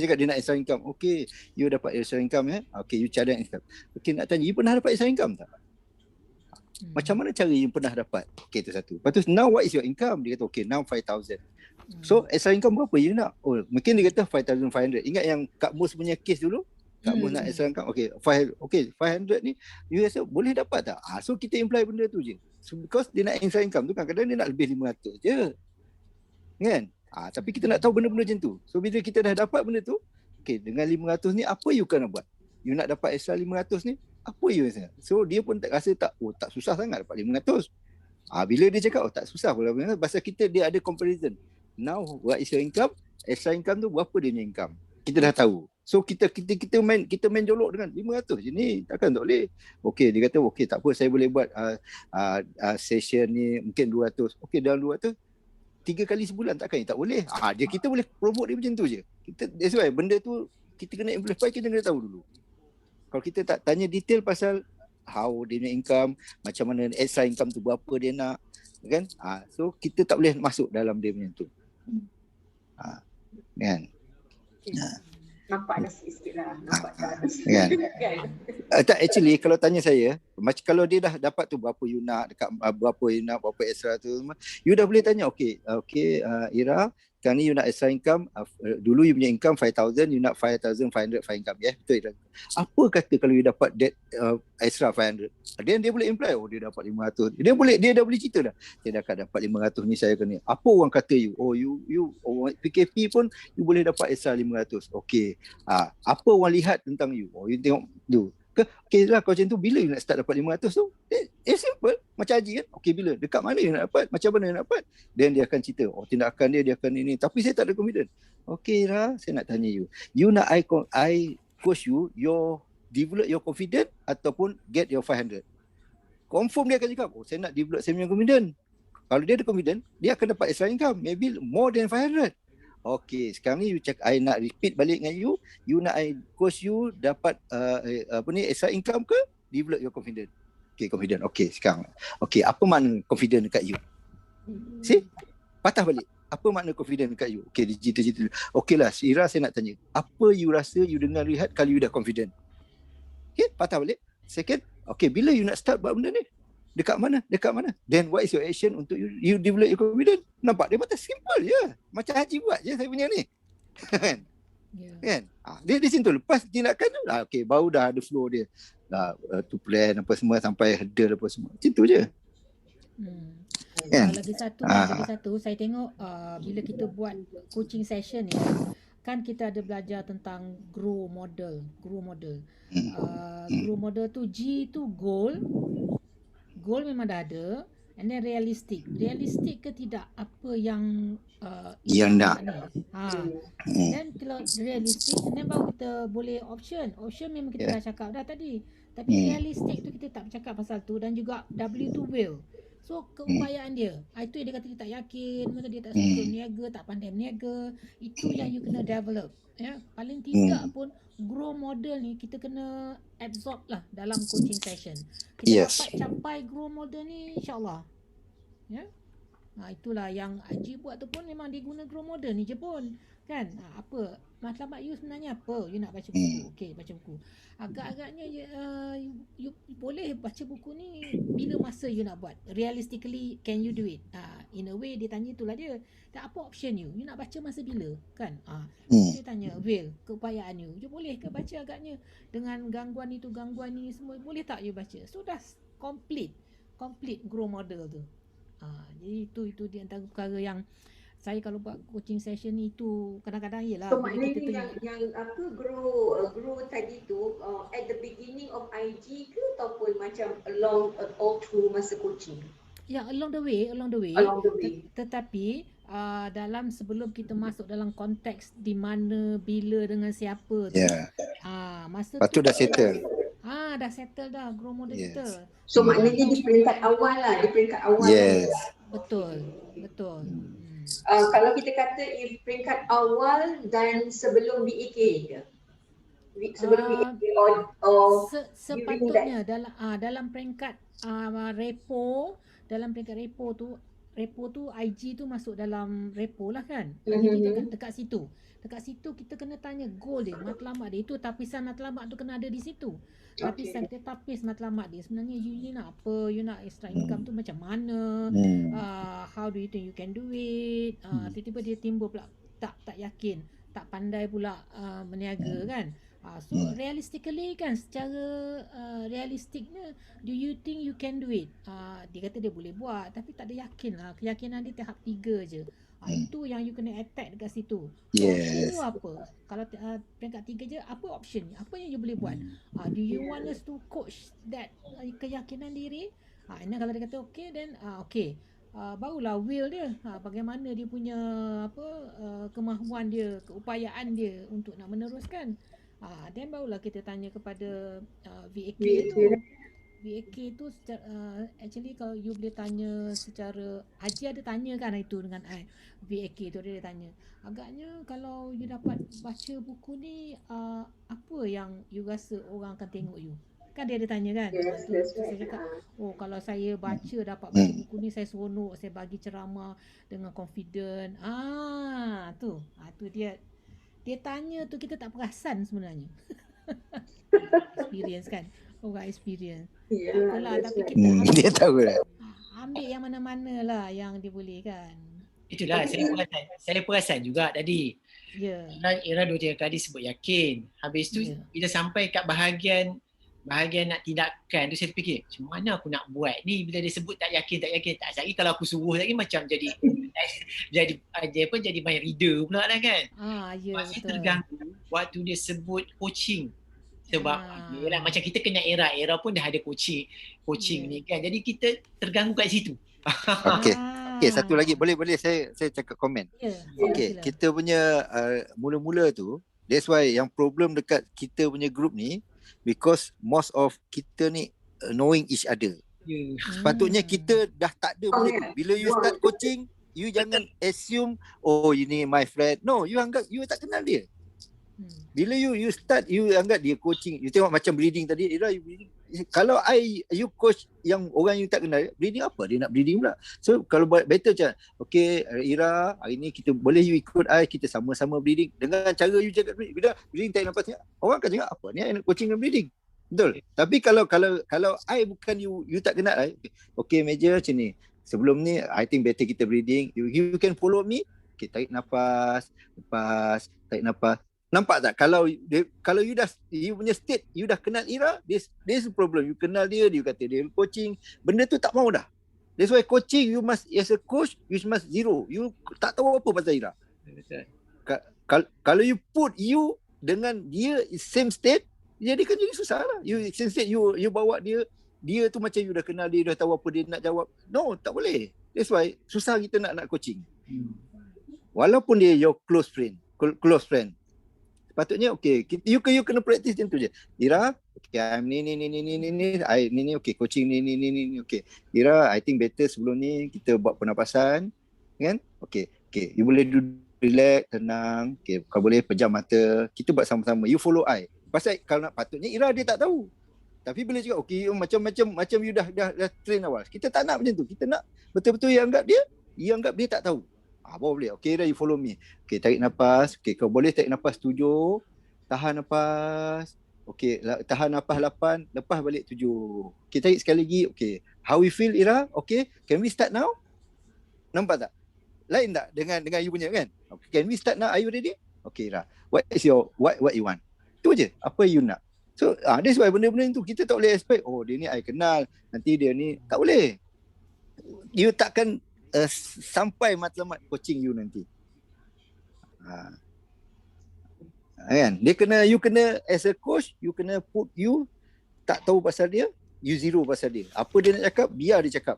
cakap dia nak extra income. Okay, you dapat extra income okay, you cari income. Okay, nak tanya you pernah dapat extra income tak? Macam mana cara you pernah dapat? Okay, itu satu. Lepas tu, now what is your income? Dia kata okay, now 5,000. So extra income berapa you nak? Oh, mungkin dia kata 5,500. Ingat yang Kak Mus punya case dulu? Kak Mus nak extra income. Okay, 500 ni you rasa boleh dapat tak? So kita imply benda tu je. So because dia nak extra income tu kan, kadang dia nak lebih 500 je, kan? Tapi kita nak tahu benda-benda macam tu. So bila kita dah dapat benda tu, okay, dengan 500 ni apa you kena buat? You nak dapat extra 500 ni, apa you rasa? So dia pun tak rasa tak susah sangat dapat 500. Bila dia cakap tak susah pula, pasal dia ada comparison. Now what is your income? Extra income tu berapa dia punya income? Kita dah tahu. So kita main jolok dengan 500 je ni, takkan tak boleh. Okay, dia kata okay, tak apa, saya boleh buat session ni mungkin 200. Okay, dalam 200 3 kali sebulan takkan tak boleh. Kita boleh promote dia macam tu je. That's why benda tu kita kena amplify, kita kena tahu dulu. Kalau kita tak tanya detail pasal how dia punya income, macam mana extra income tu berapa dia nak, kan? So kita tak boleh masuk dalam dia punya tu. Kan? Nampak dah sikit lah. Nampak dah. Kan? Tak, actually kalau tanya saya, macam kalau dia dah dapat tu berapa you nak, dekat berapa you nak, berapa extra tu, you dah boleh tanya, okay, Ira, sekarang ni you nak extra income, dulu you punya income 5,000, you nak 5,500 for income, betul. Apa kata kalau you dapat that extra 500? Then dia boleh imply, dia dapat 500. Dia dah boleh cerita dah. Saya dah dapat 500 ni, saya kena. Apa orang kata you? You PKP pun you boleh dapat extra 500. Okay. Apa orang lihat tentang you? You tengok tu. Okay lah, kalau macam tu, bila you nak start dapat 500 tu? Simple. Macam Haji kan? Okay, bila? Dekat mana you nak dapat? Macam mana you nak dapat? Then dia akan cerita, tindakan dia akan ini. Tapi saya tak ada confident. Okay Ra, saya nak tanya you. You nak I coach you, develop your confidence ataupun get your 500? Confirm dia akan cakap, saya nak develop saya punya confidence. Kalau dia ada confidence, dia akan dapat extra income. Maybe more than 500. Okay, sekarang ni you cakap, I nak repeat balik dengan you nak I coach you dapat extra income ke develop your confidence? Okay, confident. Okay, sekarang. Okay, apa makna confident dekat you? See? Patah balik. Apa makna confident dekat you? Okay, digital. Okay lah, Ira saya nak tanya. Apa you rasa you dengar Rehat kalau you dah confident? Okay, patah balik. Second, okay, bila you nak start buat benda ni? Dekat mana? Then what is your action untuk you develop your confidence? Nampak? Dia patah simple je. Macam Haji buat je saya punya ni. Kan? Kan? Dia sentuh. Lepas tindakan tu, okay, baru dah ada flow dia. To plan apa semua sampai hurdle apa semua. Macam tu je. Kan? Lagi satu saya tengok bila kita buat coaching session ni kan kita ada belajar tentang grow model. Grow model tu G tu goal memang dah ada, and then realistic ke tidak apa yang yang nak ni. Dan kalau realistic, then baru kita boleh option memang kita dah cakap dah tadi, tapi realistic tu kita tak bercakap pasal tu. Dan juga W tu will. So keupayaan dia, itu yang dia kata dia tak yakin, masa dia tak suka berniaga, tak pandai berniaga, itu yang you kena develop. Ya, paling tidak pun grow model ni kita kena absorb lah dalam coaching session. Kita dapat capai grow model ni insyaAllah. Ya. Itulah yang Haji buat tu pun memang dia guna grow model ni je pun. Kan? Apa? Matlamat you sebenarnya apa? You nak baca buku. Okey, baca buku. Agak-agaknya you boleh baca buku ni bila masa you nak buat. Realistically, can you do it? In a way dia tanya itulah dia. Tak apa option you? You nak baca masa bila? Kan? Dia tanya, will, keupayaan you. You boleh ke baca agaknya dengan gangguan ni semua? Boleh tak you baca? So dah complete grow model tu. Jadi itu di antara perkara yang saya kalau buat coaching session ni tu kadang-kadang ialah so maknanya yang apa grow tadi tu at the beginning of IG ke ataupun macam along all through masa coaching? Ya, along the way. Tetapi dalam sebelum kita masuk dalam konteks di mana, bila, dengan siapa tu. Masa tu dah settle. Dah settle dah grow model kita. So maknanya di peringkat awal lah, Yes. Betul. Kalau kita kata peringkat awal dan sebelum BEK ke? Sebelum BEK or sepatutnya dalam peringkat repo, repo tu IG tu masuk dalam repo lah kan. Jadi dekat situ kita kena tanya goal dia, matlamat dia. Itu tapisan matlamat tu kena ada di situ. Tapis matlamat dia sebenarnya you nak apa, you nak extra income tu macam mana, how do you think you can do it. Tiba-tiba dia timbul pula tak yakin, tak pandai pula berniaga kan. So realistically kan, secara realistiknya, do you think you can do it? Dia kata dia boleh buat tapi tak ada yakin lah. Keyakinan dia tahap 3 je. Itu yang you kena attack dekat situ. Option you apa? Kalau peringkat 3 je, apa option? Apa yang you boleh buat? Do you want us to coach that keyakinan diri? And then kalau dia kata okay, then okay. Barulah will dia, bagaimana dia punya kemahuan dia, keupayaan dia untuk nak meneruskan. Then barulah kita tanya kepada VAK tu. VAK tu actually kalau you boleh tanya secara, Haji ada tanya kan itu dengan VAK tu, dia tanya agaknya kalau you dapat baca buku ni apa yang you rasa orang akan tengok you, kan dia ada tanya kan. Saya cakap kalau saya dapat baca buku ni, saya seronok, saya bagi ceramah dengan confident. Tu dia tanya tu, kita tak perasan sebenarnya. Experience kan, orang experience. Apalah, tapi kita dia tahu lah. Ambil yang mana-mana lah yang dia boleh kan. Itulah saya perasan juga tadi. Ira 2-3 kali sebut yakin. Habis tu bila sampai kat bahagian nak tindakan tu, saya fikir macam mana aku nak buat ni bila dia sebut tak yakin. Tak lagi kalau aku suruh lagi macam jadi main reader pula lah kan. Masih terganggu waktu dia sebut coaching. Sebab macam kita kena era pun dah ada coaching ni kan. Jadi kita terganggu kat situ. Okay, satu lagi boleh saya cakap komen. Okay, kita punya mula-mula tu, that's why yang problem dekat kita punya group ni, because most of kita ni knowing each other. Sepatutnya kita dah tak ada benda tu. Bila you start coaching, You jangan assume, oh ini my friend. No, you anggap you tak kenal dia. Bila you start, you anggap dia coaching. You tengok macam breeding tadi, Ira, you breeding. Kalau you coach yang orang you tak kenal, breeding apa? Dia nak breeding pula. So kalau buat better macam, okay Ira, hari ni kita boleh you ikut I, kita sama-sama breeding. Dengan cara you cakap breeding tak nampak, orang akan cakap apa ni, I nak coaching dan breeding. Betul. Tapi kalau I bukan you tak kenal I, okay Major macam ni. Sebelum ni I think better kita breeding. You can follow me. Okay, tarik nafas, lepas, tarik nafas. Nampak tak? Kalau you punya state, you dah kenal Ira, there's a problem. You kenal dia kata dia coaching, benda tu tak mau dah. That's why coaching, you must, as a coach, you must zero. You tak tahu apa pasal Ira. Kalau you put you dengan dia same state, jadi kan jadi susah lah. You same state, you bawa dia tu macam you dah kenal dia, dah tahu apa dia nak jawab. No, tak boleh. That's why susah kita nak coaching. Walaupun dia your close friend. Sepatutnya okay, you kena practice macam tu je. Ira, okay, I'm ni, I ni, okay, coaching ni, okay. Ira, I think better sebelum ni kita buat pernafasan, kan? Okay, you boleh relax, tenang, okay, kalau boleh pejam mata, kita buat sama-sama. You follow I. Pasal kalau nak patutnya Ira dia tak tahu. Tapi bila cakap okay, macam you dah train awal. Kita tak nak macam tu. Kita nak betul-betul yang anggap dia tak tahu. Baru boleh. Okay, Ira, you follow me. Okay, tarik nafas. Okay, kau boleh tarik nafas 7. Tahan nafas. Okay, tahan nafas 8. Lepas balik 7. Okay, tarik sekali lagi. Okay, how you feel, Ira? Okay, can we start now? Nampak tak? Lain tak dengan you punya kan? Okay, can we start now? Are you ready? Okay, Ira. What you want? Tu je. Apa you nak? So, that's why benda-benda tu kita tak boleh expect. Oh, dia ni I kenal. Nanti dia ni. Tak boleh. You takkan sampai matlamat coaching you nanti. Kan? You kena as a coach, you kena put you tak tahu pasal dia, you zero pasal dia. Apa dia nak cakap, biar dia cakap.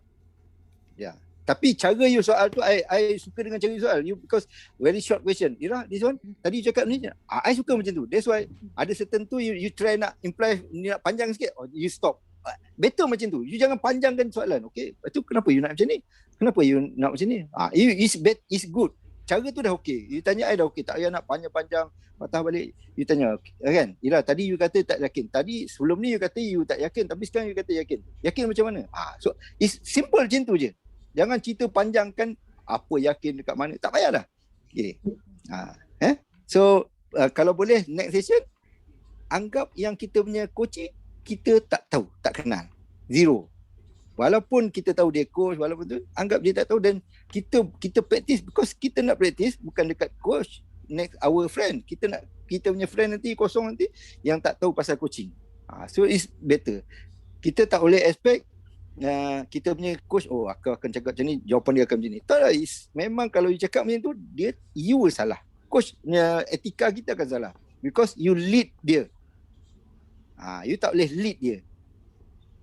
Ya. Tapi cara you soal tu, I suka dengan cara you soal. You because very short question. Ira, this one, tadi you cakap ni, I suka macam tu. That's why ada certain tu you try nak imply, nak panjang sikit, or you stop. Better macam tu. You jangan panjangkan soalan. Okay, itu kenapa you nak macam ni? Kenapa you nak macam ni? It's good. Cara tu dah okay. You tanya I dah okay. Tak payah nak panjang-panjang. Patah balik. You tanya, kan? Ira, tadi you kata tak yakin. Tadi sebelum ni you kata you tak yakin. Tapi sekarang you kata yakin. Yakin macam mana? So it's simple macam tu je. Jangan cerita panjangkan apa yakin dekat mana. Tak payah dah. Okay. So kalau boleh next session, anggap yang kita punya coaching, kita tak tahu, tak kenal. Zero. Walaupun kita tahu dia coach, walaupun tu, anggap dia tak tahu dan kita practice because kita nak practice bukan dekat coach, next our friend. Kita punya friend nanti kosong nanti yang tak tahu pasal coaching. So it's better. Kita tak boleh expect kita punya coach, oh aku akan cakap macam ni, jawapan dia akan macam ni. Tak lah, memang kalau you cakap macam tu, you will salah. Coach punya etika kita akan salah. Because you lead dia. You tak boleh lead dia.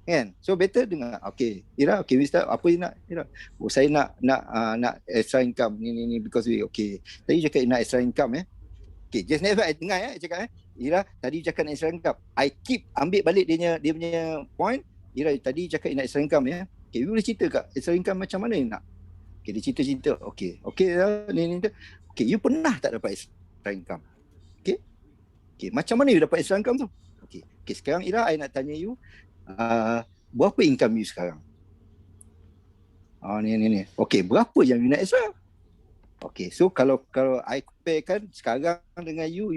Kan? So better dengar. Okay, Ira, okay, we start. Apa you nak? Ira, oh saya nak extra income ni because we okay. Tadi you cakap nak extra income Okay, just never I dengar cakap Ira, tadi you cakap nak extra income. I keep ambil balik dia punya point. Ira, tadi cakap nak extra income Okay, you boleh cerita kat extra income macam mana you nak? Okay, dia cerita. Okay, ni. Okay, you pernah tak dapat extra income? Okay, macam mana you dapat extra income tu? Okay, sekarang Ira, I nak tanya you, berapa income you sekarang? Ni. Okay, berapa yang you nak extra? Okay, so kalau I comparekan sekarang dengan you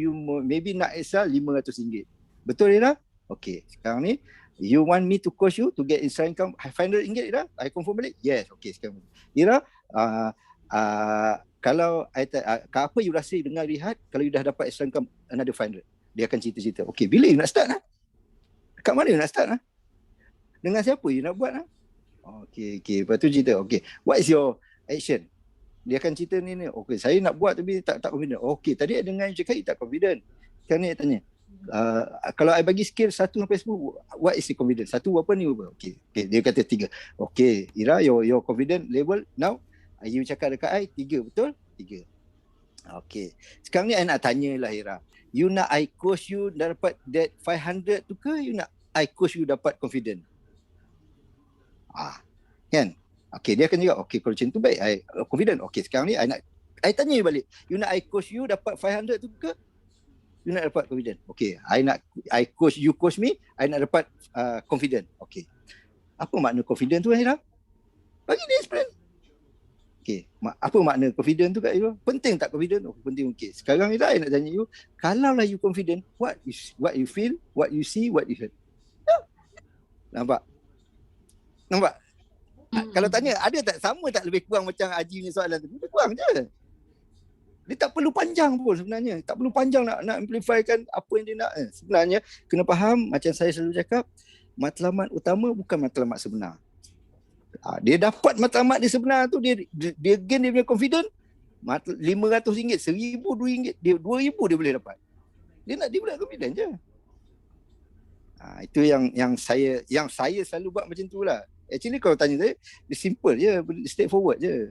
maybe nak extra RM500. Betul Ira? Okay, sekarang ni, you want me to coach you to get extra income RM500, Ira? I confirm balik? Yes, okay sekarang. Ira, kalau apa you rasa dengar Rihat kalau you dah dapat extra income another RM500? Dia akan cerita-cerita. Okay, bila you nak start kat mana you nak start Dengan siapa you nak buat Okay, lepas tu cerita. Okay, what is your action? Dia akan cerita ni. Okay, saya nak buat tapi tak confident. Okay, tadi dengan you cakap you tak confident. Sekarang ni I tanya, kalau I bagi scale 1 sampai 10, what is the confidence? 1 berapa ni berapa? Okay, dia kata 3. Okay, Ira, your confident level now, you cakap dekat I 3, betul? 3. Okay, sekarang ni I nak tanya lah Ira, you nak I coach you dah dapat that 500 tu ke you nak I coach you dapat confident? Kan? Okay, dia akan cakap, okay, kalau macam tu baik, I confident. Okay, sekarang ni I tanya you balik. You nak I coach you dapat 500 tu ke? You nak dapat confident? Okay, I coach, you coach me, I nak dapat confident. Okay. Apa makna confident tu, Aira? Bagi dia explain. Okay, apa makna confident tu kat you? Penting tak confident? Oh, penting. Okay, sekarang ni I nak tanya you, kalau lah you confident, what you feel, what you see, what you heard. Nampak? Kalau tanya, ada tak sama tak lebih kurang macam Haji ni soalan tu? Lebih kurang je. Dia tak perlu panjang pun sebenarnya. Tak perlu panjang nak amplifykan apa yang dia nak. Sebenarnya, kena faham, macam saya selalu cakap, matlamat utama bukan matlamat sebenar. Dia dapat matlamat dia sebenar tu, dia gain dia punya confident, RM500, RM1,000, RM2,000, dia RM2,000 dia boleh dapat. Dia boleh confident je. Itu yang saya selalu buat macam tu lah. Actually kalau tanya saya, dia simple je, straightforward je.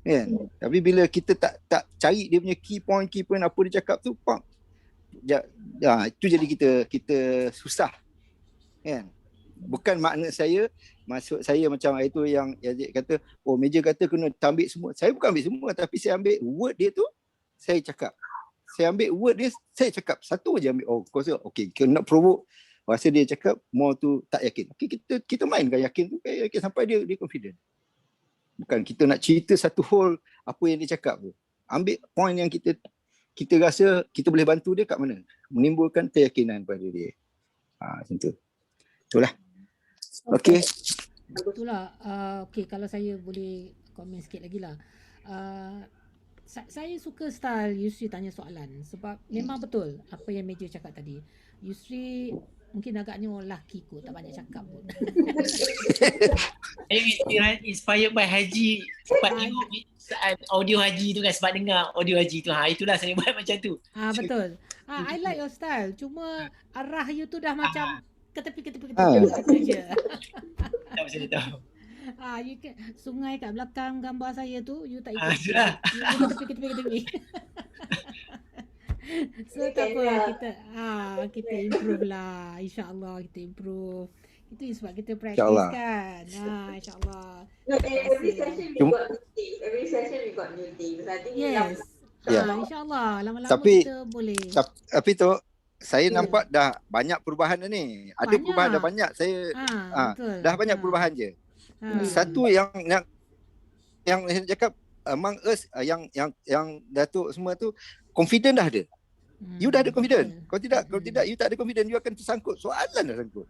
Kan? Tapi bila kita tak cari dia punya key point apa dia cakap tu, itu jadi kita susah. Kan? Bukan maksud saya macam itu yang Yazid kata, oh meja kata kena ambil semua. Saya bukan ambil semua, tapi saya ambil word dia tu, saya cakap. Saya ambil word dia, saya cakap. Satu je ambil. Oh, kau rasa, okay, kena nak provoke. Rasa dia cakap, more tu tak yakin. Okay, kita mainkan yakin tu, yakin sampai dia confident. Bukan kita nak cerita satu whole apa yang dia cakap tu. Ambil point yang kita rasa kita boleh bantu dia kat mana. Menimbulkan keyakinan pada dia. Macam tu. Itulah. Okay. Itulah. Okay, kalau saya boleh komen sikit lagi lah. Saya suka style Yusri tanya soalan sebab memang betul apa yang Meja cakap tadi. Yusri mungkin agaknya lelaki kot, tak banyak cakap pun. Saya inspired by Haji sebab tengok audio Haji tu kan, sebab dengar audio Haji tu. Itulah saya buat macam tu. Betul. I like your style. Cuma arah you tu dah macam ke tepi je. Tak pasal dia tahu. You kan sungai kat belakang gambar saya tu, you tak ikut. Sudah. You ke tepi. So tak apa, kita improve lah. InsyaAllah kita improve. Itu sebab kita practice kan. InsyaAllah. No, every session we got new things. Every session we got new things. I think yes. InsyaAllah lama-lama kita boleh. Tapi tu saya nampak dah banyak perubahan dah ni. Ada perubahan dah banyak. Saya betul. Dah banyak perubahan je. Satu yang saya cakap among us yang Datuk semua tu confident dah ada. You dah ada confident. Kalau tidak you tak ada confident, you akan tersangkut. Soalan dah sangkut.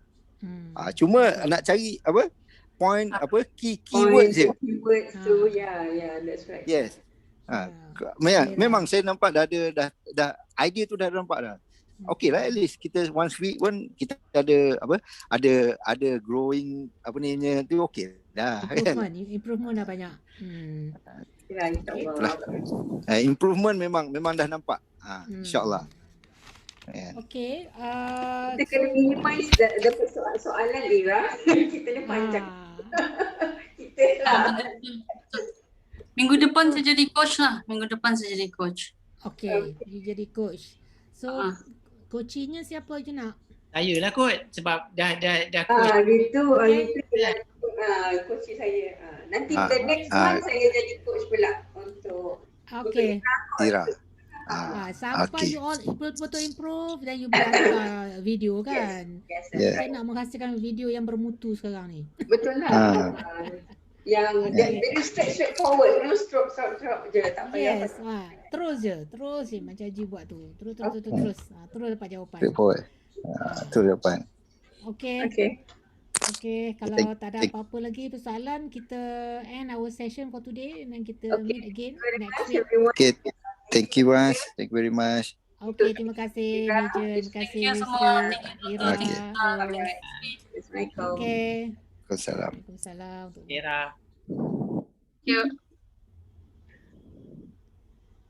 Cuma nak cari point keyword je. Keywords tu, that's right. Yes. Memang saya nampak dah idea tu dah nampak dah. Okay lah, at least kita once week pun kita ada growing tu okay dah. Improvement dah banyak. Improvement memang dah nampak. InsyaAllah. Okay. Kita kena minimize the soalan Ira. Kita ni panjang. Kita lah. Minggu depan saya jadi coach lah. Okay, you jadi coach. So coachingnya siapa je nak? Saya lah kot sebab dah coach. Gitu coach saya. Nanti the next month saya jadi coach pula untuk Ira. Sampai you all betul-betul improve dan you buat video kan. Saya nak menghasilkan video yang bermutu sekarang ni. Betul lah. Yang very straightforward, stroke je, tak payah. Yes, terus je macam Haji buat tu. Terus dapat jawapan. Straightforward. Terus jawapan. Okay, kalau tak ada apa-apa lagi persoalan, kita end our session for today and then kita meet again next week. Okay, thank you guys. Thank you very much. Okay, terima kasih Meja, terima kasih semua. Ira. Assalamualaikum. Okay. Waalaikumsalam. Ira.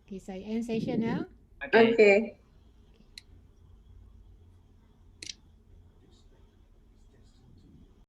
Okay, saya end session ya. Okay.